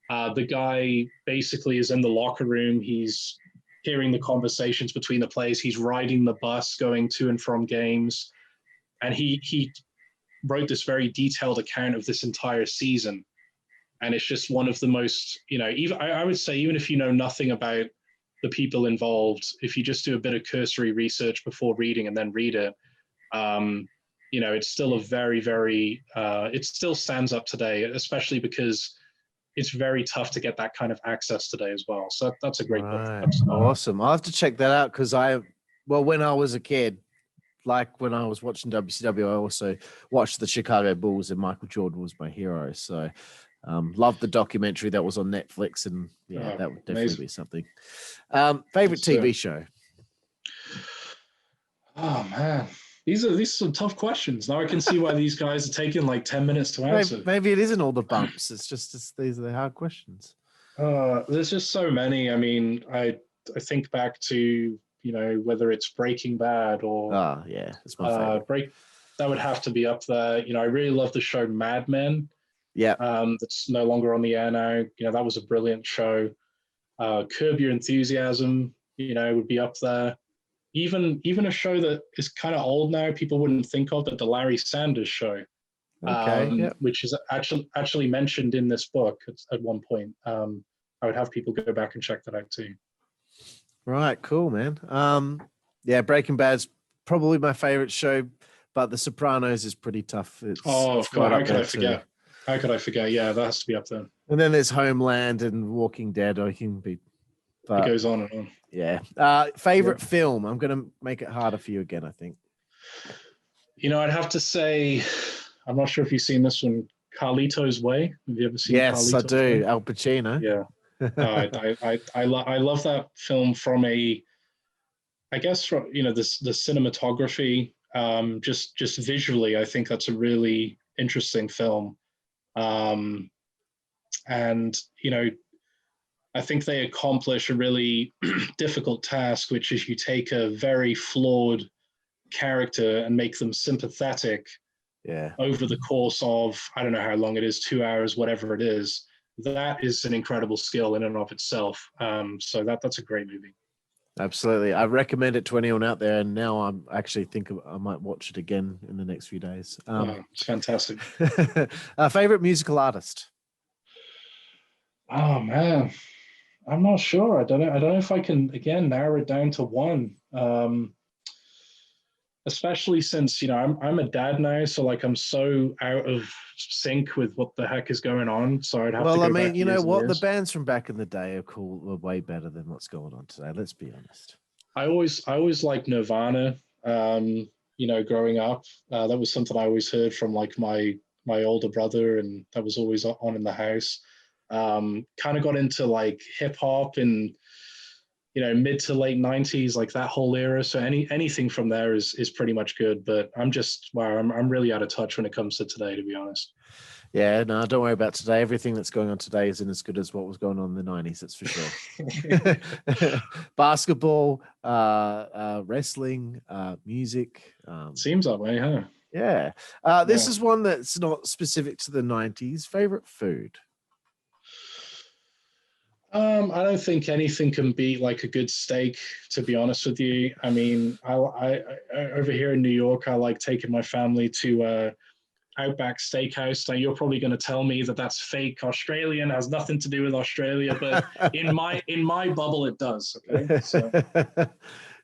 The guy basically is in the locker room. He's hearing the conversations between the players. He's riding the bus going to and from games. And he wrote this very detailed account of this entire season. And it's just one of the most, I would say, even if you know nothing about the people involved, if you just do a bit of cursory research before reading and then read it, it's still a very, very, it still stands up today, especially because it's very tough to get that kind of access today as well. So that's a great book. Awesome. I'll have to check that out because when I was a kid, like when I was watching WCW, I also watched the Chicago Bulls, and Michael Jordan was my hero. So loved the documentary that was on Netflix, and that would definitely be something. Favorite TV show? Oh man. These are some tough questions. Now I can see why these guys are taking like 10 minutes to answer. Maybe it isn't all the bumps. It's just these are the hard questions. There's just so many. I mean, I think back to, whether it's Breaking Bad or it's my favorite. That would have to be up there. I really love the show Mad Men. Yeah. That's no longer on the air now. That was a brilliant show. Curb Your Enthusiasm, would be up there. Even a show that is kind of old now, people wouldn't think of, but the Larry Sanders Show, which is actually mentioned in this book at one point. I would have people go back and check that out too. Right, cool, man. Breaking Bad's probably my favorite show, but The Sopranos is pretty tough. How could I forget? How could I forget? Yeah, that has to be up there. And then there's Homeland and Walking Dead. It goes on and on. Yeah. Favorite film? I'm going to make it harder for you again, I think. I'd have to say, I'm not sure if you've seen this one, Carlito's Way. Have you ever seen Yes, I do. Way? Al Pacino. Yeah. I love that film from the cinematography, just visually. I think that's a really interesting film. I think they accomplish a really difficult task, which is you take a very flawed character and make them sympathetic over the course of, I don't know how long it is, 2 hours, whatever it is. That is an incredible skill in and of itself. So that's a great movie. Absolutely. I recommend it to anyone out there. And now I'm actually thinking I might watch it again in the next few days. It's fantastic. Favorite musical artist? Oh, man. I'm not sure. I don't know if I can, again, narrow it down to one. Especially since, I'm a dad now, so like I'm so out of sync with what the heck is going on. So I'd have to go back years. The bands from back in the day are way better than what's going on today. Let's be honest. I always liked Nirvana. Growing up, that was something I always heard from like my older brother, and that was always on in the house. Kind of got into like hip hop and mid to late 90s, like that whole era. So anything from there is pretty much good. But I'm really out of touch when it comes to today, to be honest. Yeah, no, don't worry about today. Everything that's going on today isn't as good as what was going on in the 90s, that's for sure. Basketball, wrestling, music. Seems that way, huh? Yeah. This is one that's not specific to the 90s. Favorite food? I don't think anything can beat like a good steak, to be honest with you. I mean, I over here in New York, I like taking my family to Outback Steakhouse. Now you're probably going to tell me that that's fake Australian, has nothing to do with Australia, but in my bubble it does. Okay, so.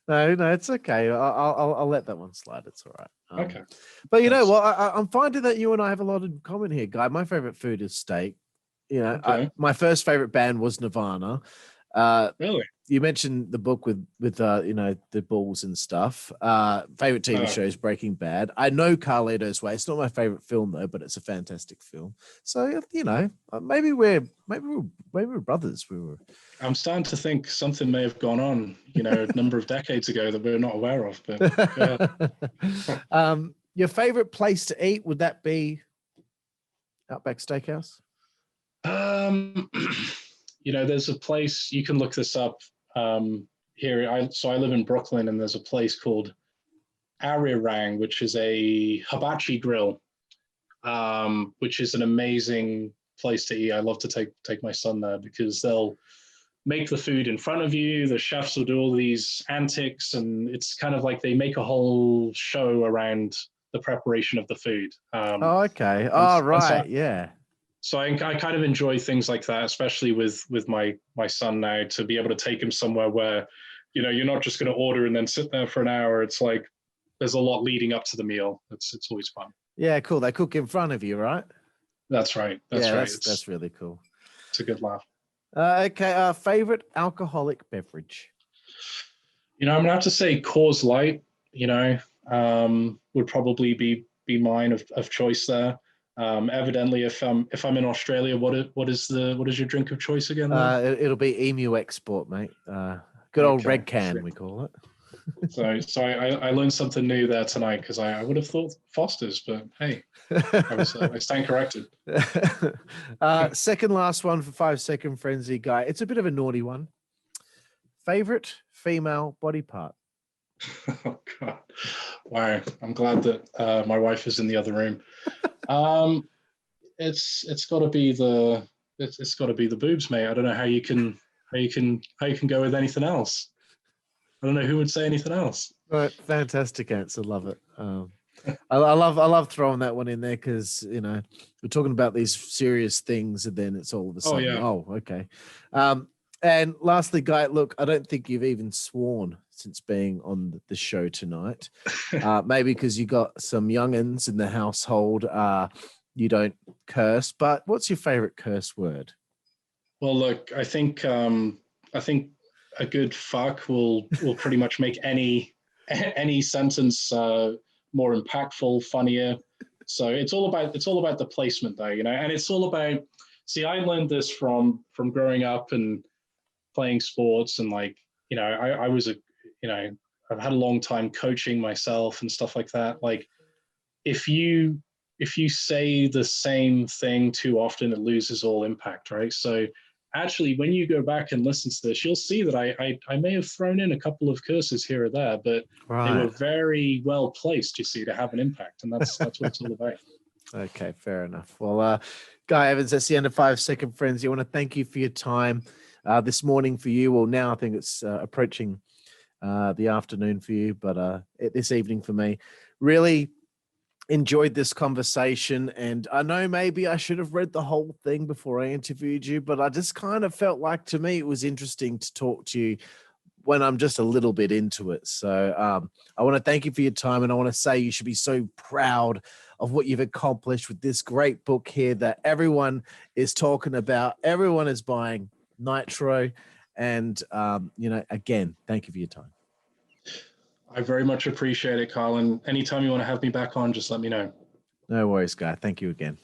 No, it's okay. I'll let that one slide. It's all right. Okay, but you know what? I'm finding that you and I have a lot in common here, Guy. My favorite food is steak. My first favorite band was Nirvana. Really? You mentioned the book with the Bulls and stuff. Favorite TV show is Breaking Bad. I know Carlito's Way. It's not my favorite film though, but it's a fantastic film. So maybe we're brothers. I'm starting to think something may have gone on, a number of decades ago that we're not aware of. But your favorite place to eat, would that be Outback Steakhouse? There's a place, you can look this up here. I live in Brooklyn, and there's a place called Arirang, which is a hibachi grill, which is an amazing place to eat. I love to take my son there because they'll make the food in front of you. The chefs will do all these antics, and it's kind of like they make a whole show around the preparation of the food. Okay. Yeah. So I kind of enjoy things like that, especially with my son now, to be able to take him somewhere where, you're not just going to order and then sit there for an hour. It's like there's a lot leading up to the meal. It's always fun. Yeah, cool. They cook in front of you, right? That's right. That's right. That's really cool. It's a good laugh. Okay. Favorite alcoholic beverage? I'm gonna have to say Coors Light. Would probably be mine of choice there. Evidently, if I'm in Australia, what is your drink of choice again? It'll be Emu Export, mate. Good old red can, we call it. So I learned something new there tonight, because I would have thought Foster's, but hey, I stand corrected. Second last one for 5 Second Frenzy, Guy. It's a bit of a naughty one. Favorite female body part? Oh God! Wow, I'm glad that my wife is in the other room. It's got to be the boobs, mate. I don't know how you can go with anything else. I don't know who would say anything else. Right, fantastic answer. Love it. I love throwing that one in there because we're talking about these serious things, and then it's all of a sudden, okay. And lastly, Guy, look, I don't think you've even sworn since being on the show tonight. Maybe because you got some youngins in the household, you don't curse. But what's your favorite curse word? Well, look, I think a good fuck will pretty much make any sentence more impactful, funnier. So it's all about the placement, though, and it's all about. See, I learned this from growing up and playing sports, and I was I've had a long time coaching myself and stuff like that. Like, if you say the same thing too often, it loses all impact, right? So actually, when you go back and listen to this, you'll see that I may have thrown in a couple of curses here or there, but they were very well placed, you see, to have an impact, and that's what it's all about. Okay, fair enough. Well, Guy Evans, that's the end of 5 Second Frenzy. I want to thank you for your time this morning for you. Well, now I think it's approaching the afternoon for you, but this evening for me. Really enjoyed this conversation, and I know maybe I should have read the whole thing before I interviewed you, but I just kind of felt like, to me, it was interesting to talk to you when I'm just a little bit into it. So I want to thank you for your time, and I want to say you should be so proud of what you've accomplished with this great book here that everyone is talking about. Everyone is buying Nitro, and again, thank you for your time. I very much appreciate it, Colin. Anytime you want to have me back on, just let me know. No worries, Guy. Thank you again.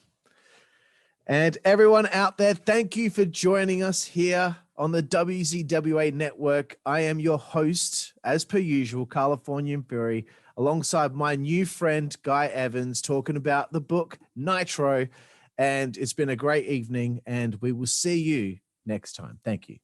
And everyone out there, thank you for joining us here on the WZWA Network. I am your host, as per usual, Karlifornia Fury, alongside my new friend, Guy Evans, talking about the book Nitro. And it's been a great evening, and we will see you next time. Thank you.